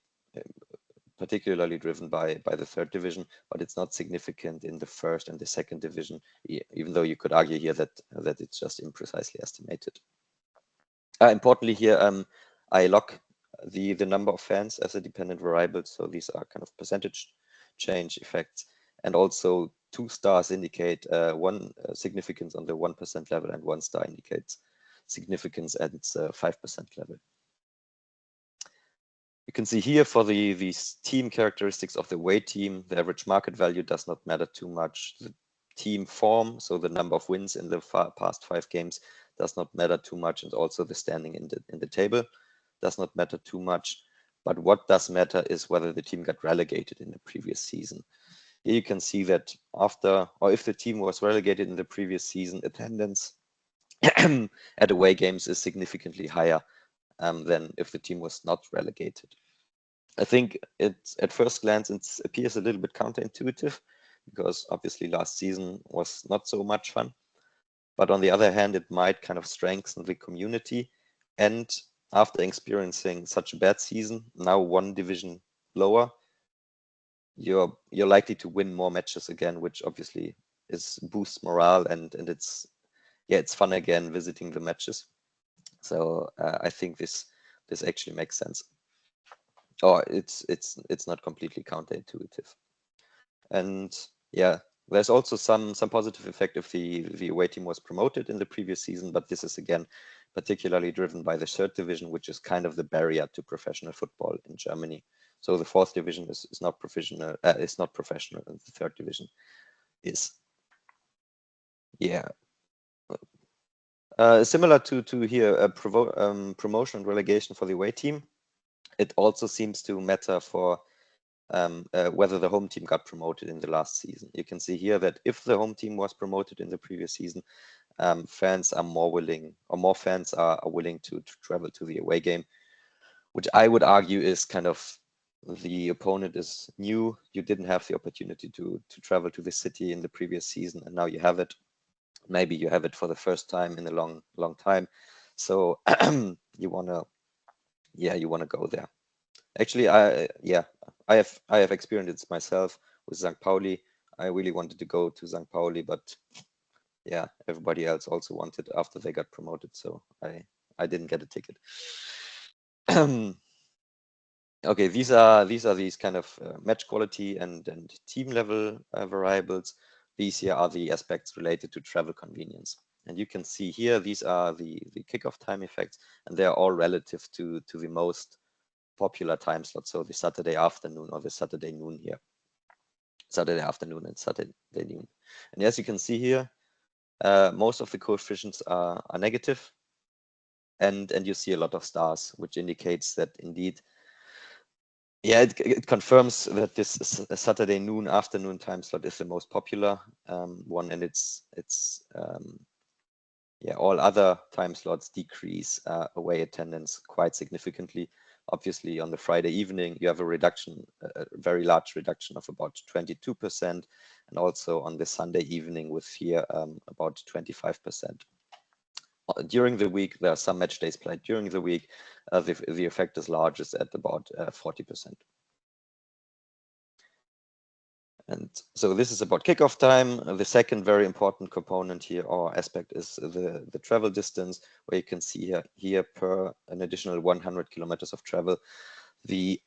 B: particularly driven by the third division, but it's not significant in the first and the second division, even though you could argue here that it's just imprecisely estimated. Importantly here, I lock the number of fans as a dependent variable, so these are kind of percentage change effects, and also 2 stars indicate one significance on the 1% level, and 1 star indicates significance at its 5% level. You can see here for these team characteristics of the away team, the average market value does not matter too much. The team form, so the number of wins in the past 5 games, does not matter too much, and also the standing in the table does not matter too much. But what does matter is whether the team got relegated in the previous season. Here you can see that after, or if the team was relegated in the previous season, attendance at away games is significantly higher than if the team was not relegated. I think at first glance it appears a little bit counterintuitive because obviously last season was not so much fun. But on the other hand, it might kind of strengthen the community. And after experiencing such a bad season, now 1 division lower, you're likely to win more matches again, which obviously boosts morale, and it's fun again visiting the matches. So I think this actually makes sense. Or it's not completely counterintuitive. And yeah, there's also some positive effect if the away team was promoted in the previous season, but this is again particularly driven by the third division, which is kind of the barrier to professional football in Germany. So the fourth division is not professional, and the third division is. Yeah. Similar to here, promotion and relegation for the away team. It also seems to matter for whether the home team got promoted in the last season. You can see here that if the home team was promoted in the previous season, fans are more willing, or more fans are willing to travel to the away game, which I would argue is kind of the opponent is new. You didn't have the opportunity to travel to the city in the previous season, and now you have it. Maybe you have it for the first time in a long time. So you wanna go there. Actually, I have experienced it myself with St. Pauli. I really wanted to go to St. Pauli, but yeah, everybody else also wanted after they got promoted, so I didn't get a ticket. Okay, these are these kind of match quality and team level variables. These here are the aspects related to travel convenience. And you can see here, these are the kickoff time effects, and they're all relative to the most popular time slot. So the Saturday afternoon or the Saturday noon here. Saturday afternoon and Saturday noon. And as you can see here, most of the coefficients are negative, and you see a lot of stars, which indicates that indeed, yeah, it confirms that this Saturday noon afternoon time slot is the most popular one, and it's yeah, all other time slots decrease away attendance quite significantly. Obviously, on the Friday evening, you have a reduction, a very large reduction of about 22%, and also on the Sunday evening with here about 25%. During the week, there are some match days played during the week. The effect is largest at about 40%. And so this is about kickoff time. The second very important component here or aspect is the travel distance, where you can see here per an additional 100 kilometers of travel, the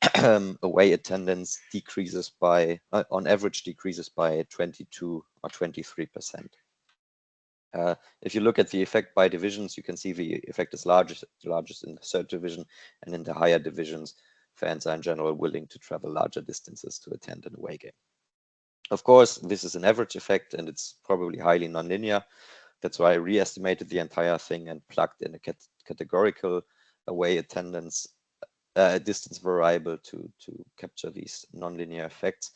B: away attendance decreases by, on average, decreases by 22 or 23%. If you look at the effect by divisions, you can see the effect is largest in the third division, and in the higher divisions, fans are in general willing to travel larger distances to attend an away game. Of course, this is an average effect, and it's probably highly nonlinear. That's why I re-estimated the entire thing and plugged in a categorical away attendance distance variable to capture these nonlinear effects.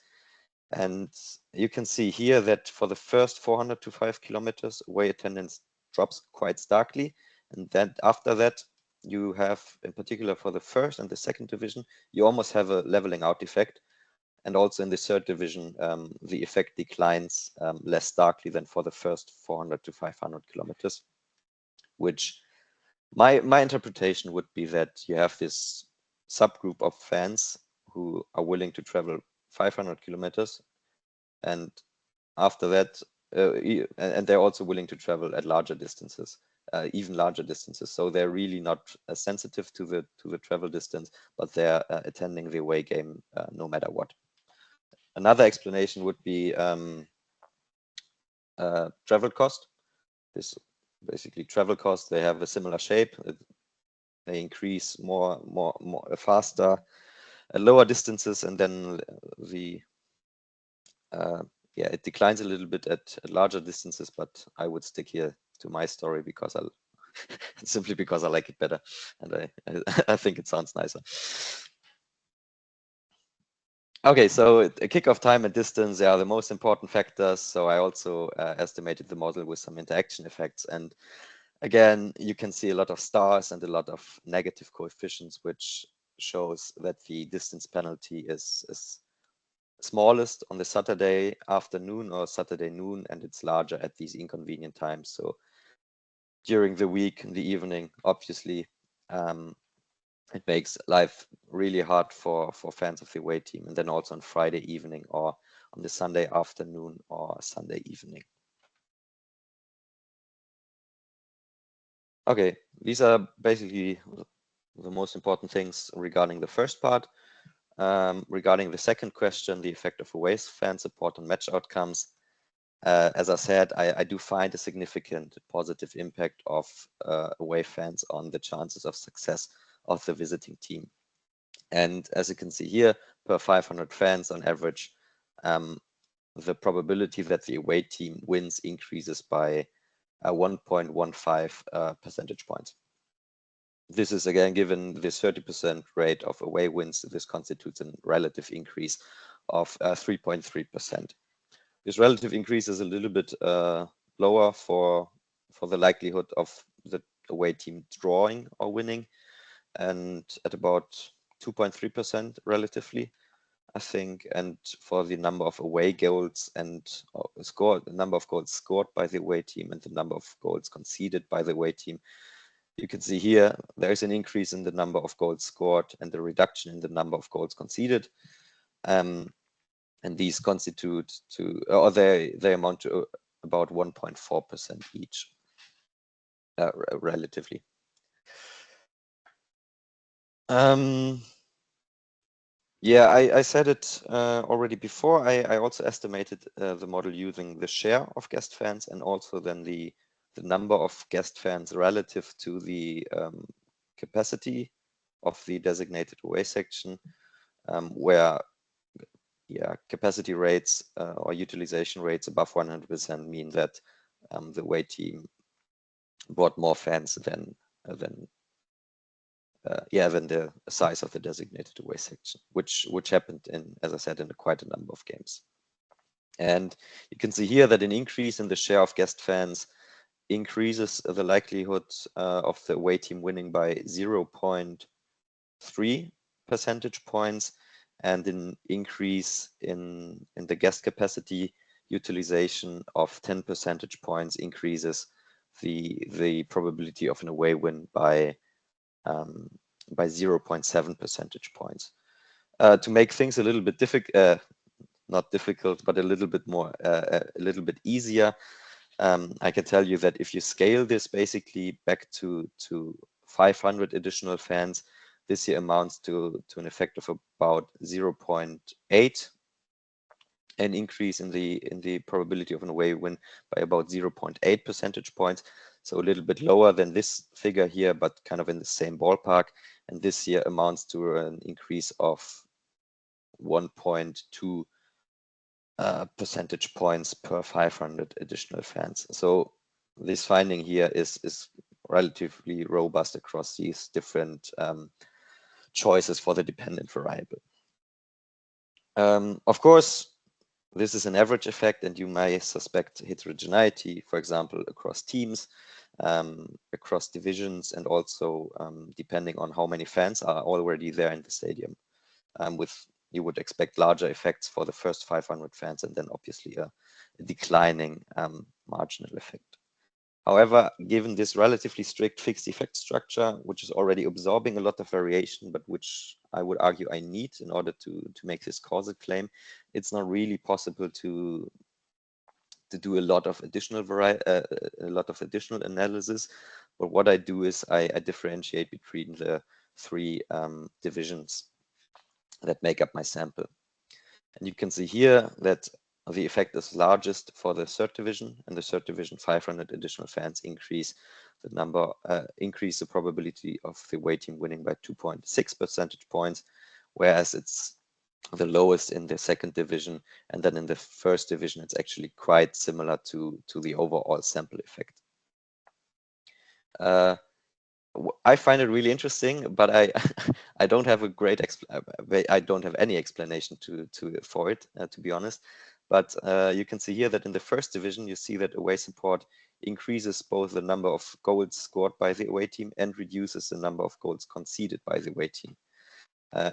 B: And you can see here that for the first 400 to 5 kilometers, away attendance drops quite starkly. And then after that, you have, in particular for the first and the second division, you almost have a leveling out effect. And also in the third division, the effect declines less starkly than for the first 400 to 500 kilometers, which my interpretation would be that you have this subgroup of fans who are willing to travel 500 kilometers, and after that, and they're also willing to travel at larger distances, even larger distances. So they're really not sensitive to the travel distance, but they're attending the away game no matter what. Another explanation would be travel cost. This basically travel cost. They have a similar shape. They increase more faster at lower distances, and then the yeah, it declines a little bit at larger distances. But I would stick here to my story because simply because I like it better, and I think it sounds nicer. Okay, so kickoff time and distance, they are the most important factors. So I also estimated the model with some interaction effects. And again, you can see a lot of stars and a lot of negative coefficients, which shows that the distance penalty is smallest on the Saturday afternoon or Saturday noon, and it's larger at these inconvenient times. So during the week, in the evening, obviously, it makes life really hard for fans of the away team, and then also on Friday evening or on the Sunday afternoon or Sunday evening. Okay, these are basically the most important things regarding the first part. Regarding the second question, the effect of away fan support on match outcomes. As I said, I do find a significant positive impact of away fans on the chances of success of the visiting team. And as you can see here, per 500 fans on average, the probability that the away team wins increases by 1.15 percentage points. This is again, given this 30% rate of away wins, this constitutes a relative increase of 3.3%. This relative increase is a little bit lower for the likelihood of the away team drawing or winning. and at about 2.3% relatively, I think. And for the number of away goals and the number of goals scored by the away team and the number of goals conceded by the away team, you can see here there is an increase in the number of goals scored and a reduction in the number of goals conceded. And these constitute to, or they amount to about 1.4% each, relatively. Yeah, I said it already before. I also estimated the model using the share of guest fans and also then the number of guest fans relative to the capacity of the designated away section, where capacity rates or utilization rates above 100% mean that the away team brought more fans than the size of the designated away section, which happened in, as I said, in quite a number of games. And you can see here that an increase in the share of guest fans increases the likelihood of the away team winning by 0.3 percentage points, and an increase in the guest capacity utilization of 10 percentage points increases the probability of an away win by 0.7 percentage points. To make things a little bit difficult, not difficult, but a little bit more, a little bit easier, I can tell you that if you scale this basically back to 500 additional fans, this here amounts to an effect of about 0.8, an increase in the probability of an away win by about 0.8 percentage points. So a little bit lower than this figure here, but kind of in the same ballpark. And this here amounts to an increase of 1.2 percentage points per 500 additional fans. So this finding here is relatively robust across these different choices for the dependent variable. Of course, this is an average effect, and you may suspect heterogeneity, for example, across teams, across divisions, and also depending on how many fans are already there in the stadium. You would expect larger effects for the first 500 fans, and then obviously a declining marginal effect. However, given this relatively strict fixed effect structure, which is already absorbing a lot of variation, but which I would argue I need in order to make this causal claim, it's not really possible to do a lot of additional analysis. But what I do is I differentiate between the three divisions that make up my sample. And you can see here that the effect is largest for the third division. In the third division, 500 additional fans increase the probability of the away team winning by 2.6 percentage points, whereas it's the lowest in the second division, and then in the first division, it's actually quite similar to the overall sample effect. I find it really interesting, but I don't have a great I don't have any explanation for it, to be honest. But you can see here that in the first division, you see that away support increases both the number of goals scored by the away team and reduces the number of goals conceded by the away team.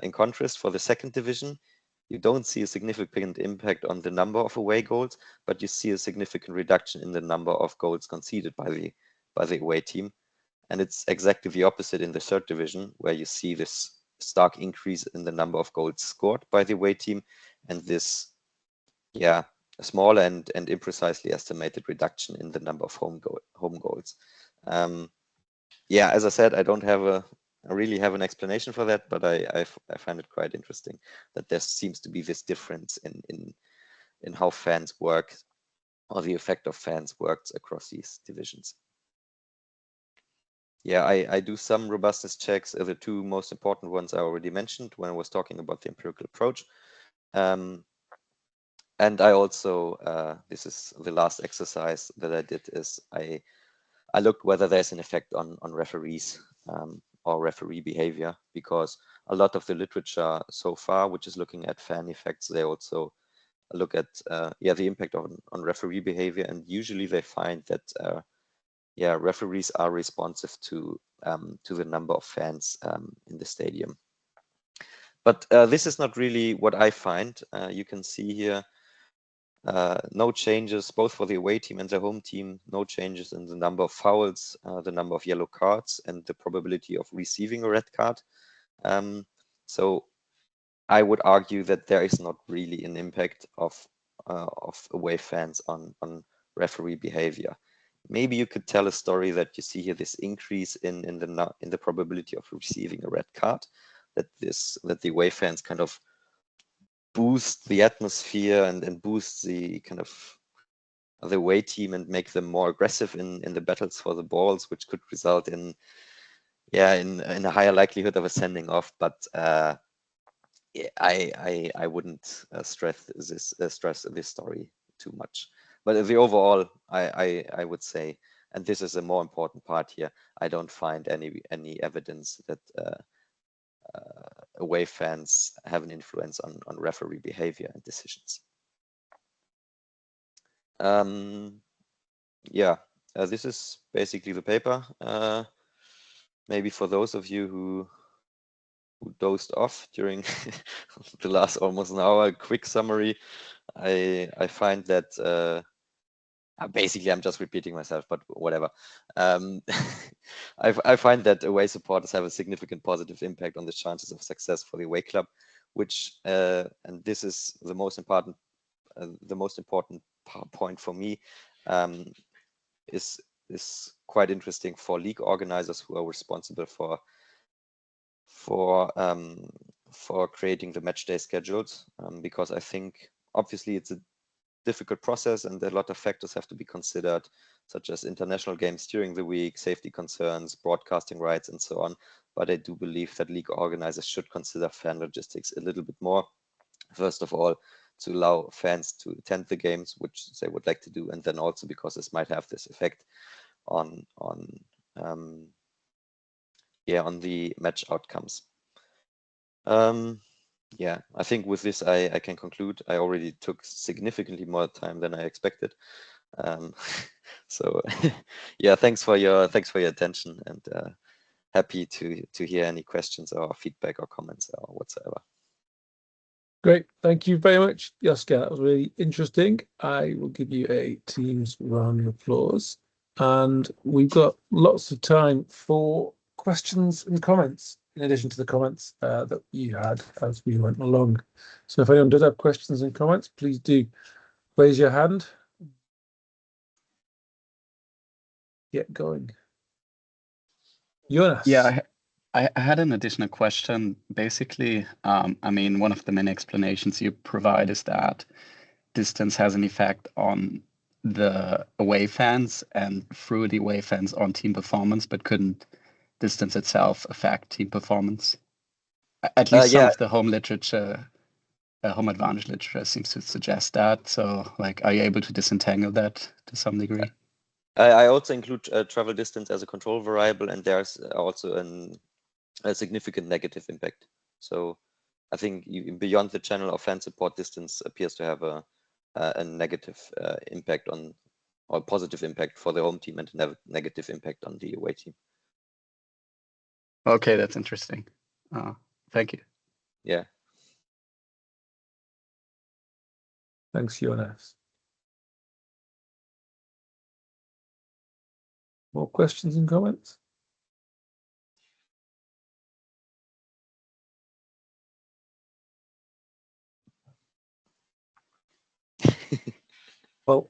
B: In contrast, for the second division, you don't see a significant impact on the number of away goals, but you see a significant reduction in the number of goals conceded by the away team. And it's exactly the opposite in the third division, where you see this stark increase in the number of goals scored by the away team, and this, small and imprecisely estimated reduction in the number of home goals. As I said, I don't really have an explanation for that, but I find it quite interesting that there seems to be this difference in how fans work, or the effect of fans works across these divisions. Yeah, I do some robustness checks. The two most important ones I already mentioned when I was talking about the empirical approach. And I also, this is the last exercise that I did, is I looked whether there's an effect on referees or referee behavior, because a lot of the literature so far, which is looking at fan effects, they also look at the impact on referee behavior, and usually they find that referees are responsive to to the number of fans in the stadium. But this is not really what I find. You can see here no changes both for the away team and the home team, no changes in the number of fouls, the number of yellow cards, and the probability of receiving a red card. So I would argue that there is not really an impact of away fans on referee behavior. Maybe you could tell a story that you see here this increase in the probability of receiving a red card, that the away fans kind of boost the atmosphere and boost the kind of the away team and make them more aggressive in the battles for the balls, which could result in a higher likelihood of a sending off. But I wouldn't stress this story too much. But the overall, I would say, and this is a more important part here, I don't find any evidence that away fans have an influence on referee behavior and decisions. This is basically the paper. Maybe for those of you who dozed off during the last almost an hour, a quick summary. I find that basically I'm just repeating myself, but whatever. I find that away supporters have a significant positive impact on the chances of success for the away club, which and this is the most important point for me, is quite interesting for league organizers who are responsible for creating the match day schedules, because I think obviously it's a difficult process and a lot of factors have to be considered, such as international games during the week, safety concerns, broadcasting rights, and so on. But I do believe that league organizers should consider fan logistics a little bit more. First of all, to allow fans to attend the games, which they would like to do, and then also because this might have this effect on the match outcomes. I think with this I can conclude. I already took significantly more time than I expected. So yeah, thanks for your attention, and happy to hear any questions or feedback or comments or whatsoever.
A: Great, thank you very much, Joschka. That was really interesting. I will give you a Teams round of applause, and we've got lots of time for questions and comments, in addition to the comments that you had as we went along. So if anyone does have questions and comments, please do raise your hand. Get going. Jonas.
F: Yeah, I had an additional question. Basically, I mean, one of the main explanations you provide is that distance has an effect on the away fans and through the away fans on team performance, but couldn't distance itself affect team performance? At least some of the home literature, home advantage literature seems to suggest that. So, like, are you able to disentangle that to some degree?
B: I also include travel distance as a control variable, and there's also a significant negative impact. So I think beyond the channel of fan support, distance appears to have a negative impact on, or positive impact for the home team, and a negative impact on the away team.
F: Okay, that's interesting. Thank you.
B: Yeah.
A: Thanks, Jonas. More questions and comments? Well,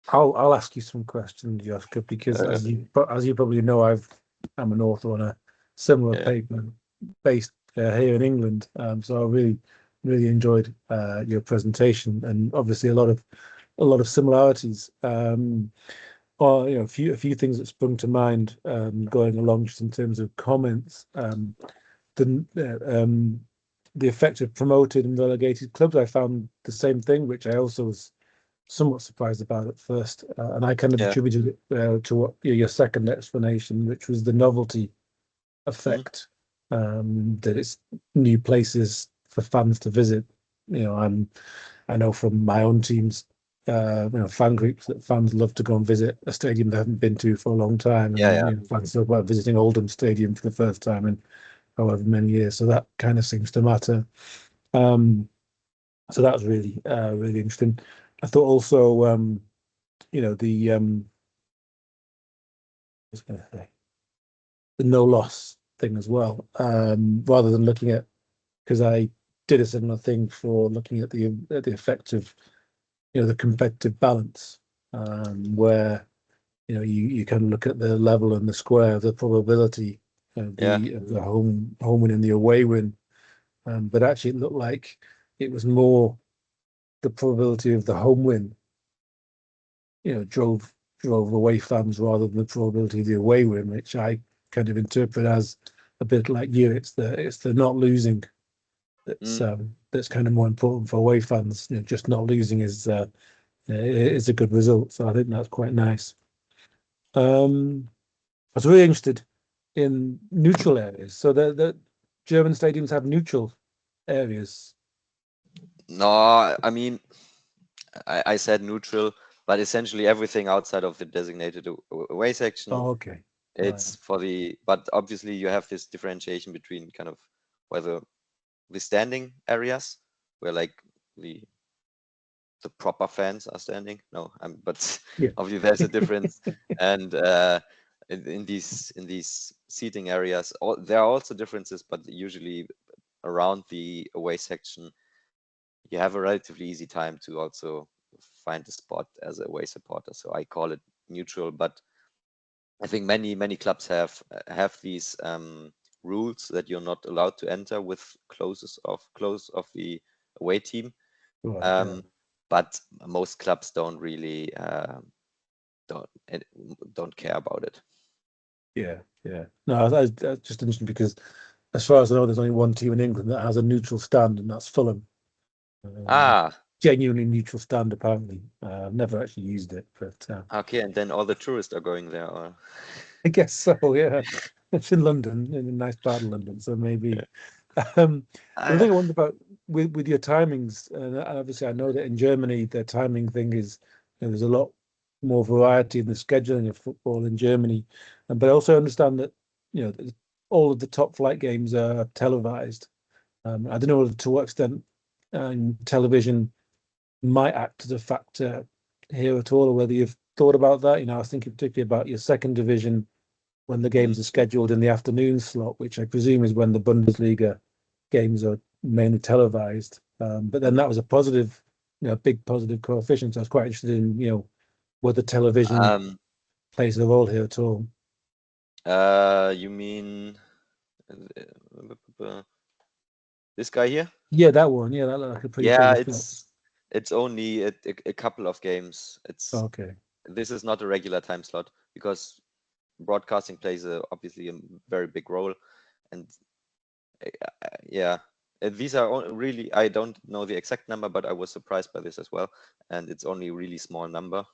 A: I'll ask you some questions, Joschka, because as you probably know, I'm an author on a similar paper based here in England. So I really enjoyed your presentation, and obviously a lot of similarities. Or a few things that sprung to mind going along just in terms of comments. The effect of promoted and relegated clubs, I found the same thing, which I also was somewhat surprised about at first, and I kind of attributed it to what your second explanation, which was the novelty effect, that it's new places for fans to visit. I know from my own team's fan groups that fans love to go and visit a stadium they haven't been to for a long time, and
B: Yeah.
A: fans talk about visiting Oldham Stadium for the first time in however many years. So that kind of seems to matter. So that was really really interesting. I thought also the no loss thing as well, rather than looking at, because I did a similar thing for looking at the effect of the competitive balance, where you kind of look at the level and the square of the probability of the home win and the away win, but actually it looked like it was more the probability of the home win drove away fans rather than the probability of the away win, which I kind of interpret as a bit like you. It's the not losing that's kind of more important for away fans. Just not losing is a good result. So I think that's quite nice. I was really interested in neutral areas. So the German stadiums have neutral areas.
B: No, I mean, I said neutral, but essentially everything outside of the designated away section.
A: Oh, okay.
B: It's for but obviously you have this differentiation between kind of whether the standing areas where like the proper fans are standing. No, but obviously there's a difference. And in these seating areas, there are also differences, but usually around the away section, you have a relatively easy time to also find a spot as a away supporter. So I call it neutral, but I think many clubs have these rules that you're not allowed to enter with close of the away team. But most clubs don't really don't care about it.
A: Yeah. No, that's just interesting because, as far as I know, there's only one team in England that has a neutral stand, and that's Fulham. Genuinely neutral stand, apparently. I've never actually used it, but
B: okay. And then all the tourists are going there, or
A: I guess so. Yeah, it's in London, in a nice part of London, so maybe. The thing I wonder about with your timings, and obviously I know that in Germany their timing thing is there's a lot more variety in the scheduling of football in Germany, but I also understand that all of the top flight games are televised. I don't know to what extent television might act as a factor here at all, or whether you've thought about that. I was thinking particularly about your second division when the games are scheduled in the afternoon slot, which I presume is when the Bundesliga games are mainly televised. But then that was a positive, big positive coefficient. So I was quite interested in, whether television plays a role here at all.
B: You mean this guy here?
A: Yeah, that one. Yeah, that looked like a pretty.
B: It's only a couple of games. It's
A: okay.
B: This is not a regular time slot because broadcasting plays obviously a very big role, and these are really, I don't know the exact number, but I was surprised by this as well, and it's only a really small number,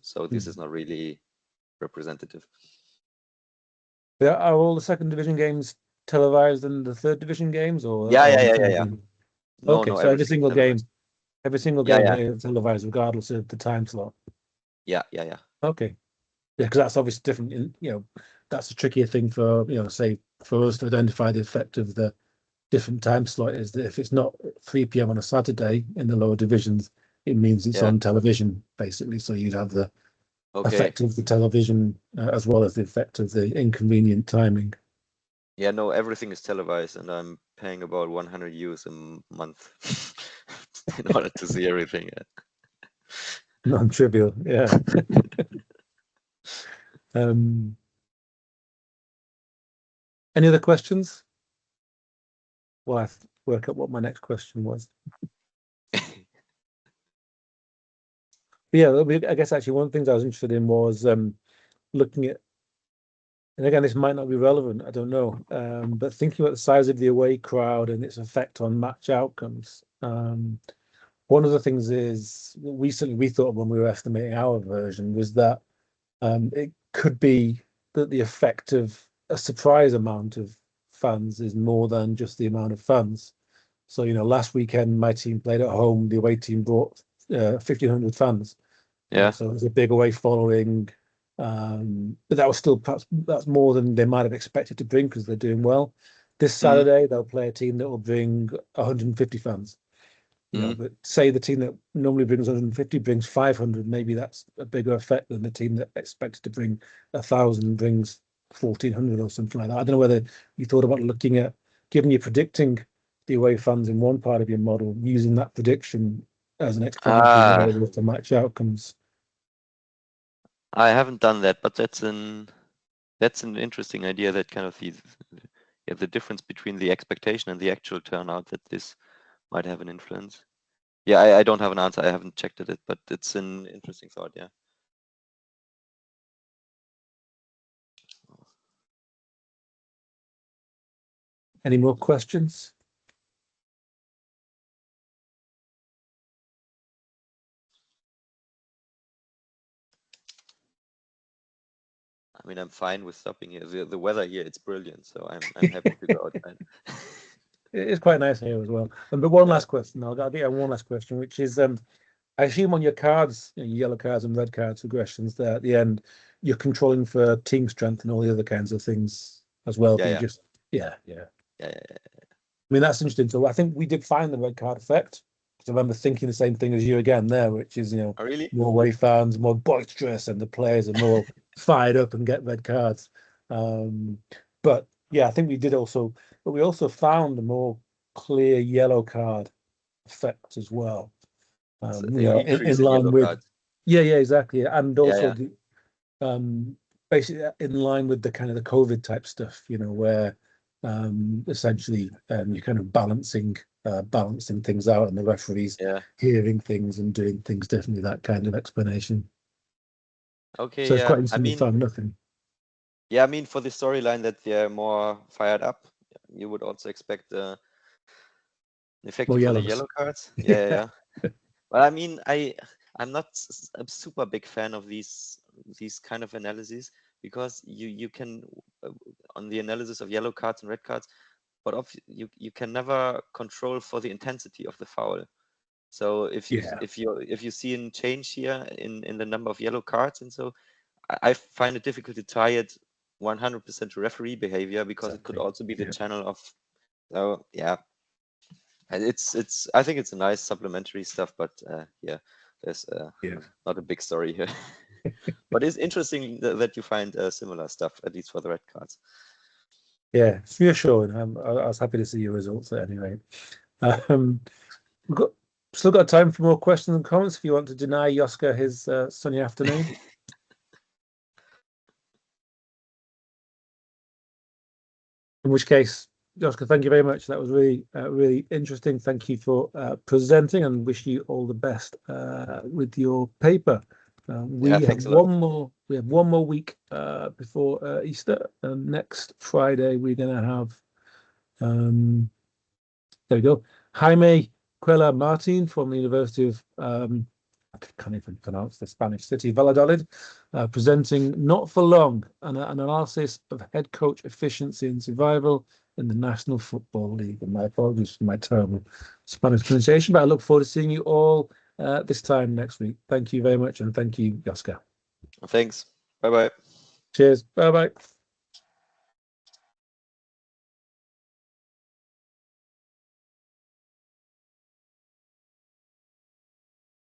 B: so this is not really representative.
A: Yeah, are all the second division games televised and the third division games, or
B: yeah.
A: No, so every single game
B: Yeah.
A: is televised regardless of the time slot.
B: Yeah.
A: Okay. Yeah, because that's obviously different. That's a trickier thing for say for us to identify the effect of the different time slot is that if it's not 3 p.m. on a Saturday in the lower divisions, it means it's on television basically. So you'd have the effect of the television as well as the effect of the inconvenient timing.
B: Yeah, no, everything is televised, and I'm paying about 100 euros a month in order to see everything.
A: Non-trivial, yeah. Any other questions? Well, I have to work out what my next question was. Yeah, I guess actually one of the things I was interested in was looking at, and again, this might not be relevant, I don't know, but thinking about the size of the away crowd and its effect on match outcomes. One of the things is we thought of when we were estimating our version was that it could be that the effect of a surprise amount of fans is more than just the amount of fans. So, last weekend my team played at home. The away team brought 1,500 fans.
B: Yeah.
A: So it was a big away following. But that was still perhaps that's more than they might have expected to bring because they're doing well. This Saturday they'll play a team that will bring 150 fans. But say the team that normally brings 150 brings 500, maybe that's a bigger effect than the team that expected to bring 1,000 brings 1,400 or something like that. I don't know whether you thought about looking at, given you're predicting the away fans in one part of your model, using that prediction as an explanatory model to match outcomes.
B: I haven't done that, but that's an interesting idea, that kind of the difference between the expectation and the actual turnout, that this might have an influence. Yeah, I don't have an answer. I haven't checked it, but it's an interesting thought. Yeah.
A: Any more questions?
B: I mean, I'm fine with stopping here. The weather here, it's brilliant, so I'm happy to go outside.
A: It's quite nice here as well. But one last question. I'll get one last question, which is, I assume on your cards, your yellow cards and red cards regressions there at the end, you're controlling for team strength and all the other kinds of things as well.
B: Yeah,
A: Yeah. I mean, that's interesting. So I think we did find the red card effect. Because I remember thinking the same thing as you again there, which is,
B: Oh, really?
A: more away fans, more boisterous, and the players are more fired up and get red cards. But yeah, I think we did also, but we also found a more clear yellow card effect as well. In line with cards. Yeah, exactly, and also basically in line with the kind of the COVID type stuff, where essentially you're kind of balancing things out, and the referees hearing things and doing things differently. That kind of explanation.
B: Okay.
A: So it's quite interesting. We found nothing.
B: Yeah, I mean, for the storyline that they're more fired up, you would also expect an effect for the yellow cards. Yeah. But I mean, I'm not a super big fan of these kind of analyses, because you can on the analysis of yellow cards and red cards, but you can never control for the intensity of the foul. So if you see a change here in the number of yellow cards, and so I find it difficult to tie it 100% to referee behavior, because it could also be the channel of. So yeah, and it's I think it's a nice supplementary stuff, but there's not a big story here. But it's interesting that you find similar stuff, at least for the red cards.
A: Yeah, it's reassuring. I was happy to see your results at any rate. We've still got time for more questions and comments if you want to deny Joschka his sunny afternoon. In which case, Joschka, thank you very much. That was really, really interesting. Thank you for presenting, and wish you all the best with your paper. We have one more week before Easter. Next Friday, we're going to have, there we go, Jaime Cuellar Martin from the University of, I can't even pronounce the Spanish city, Valladolid, presenting Not for Long, an analysis of head coach efficiency and survival in the National Football League. And my apologies for my terrible Spanish pronunciation, but I look forward to seeing you all this time next week. Thank you very much, and thank you, Joschka.
B: Thanks. Bye-bye.
A: Cheers. Bye-bye.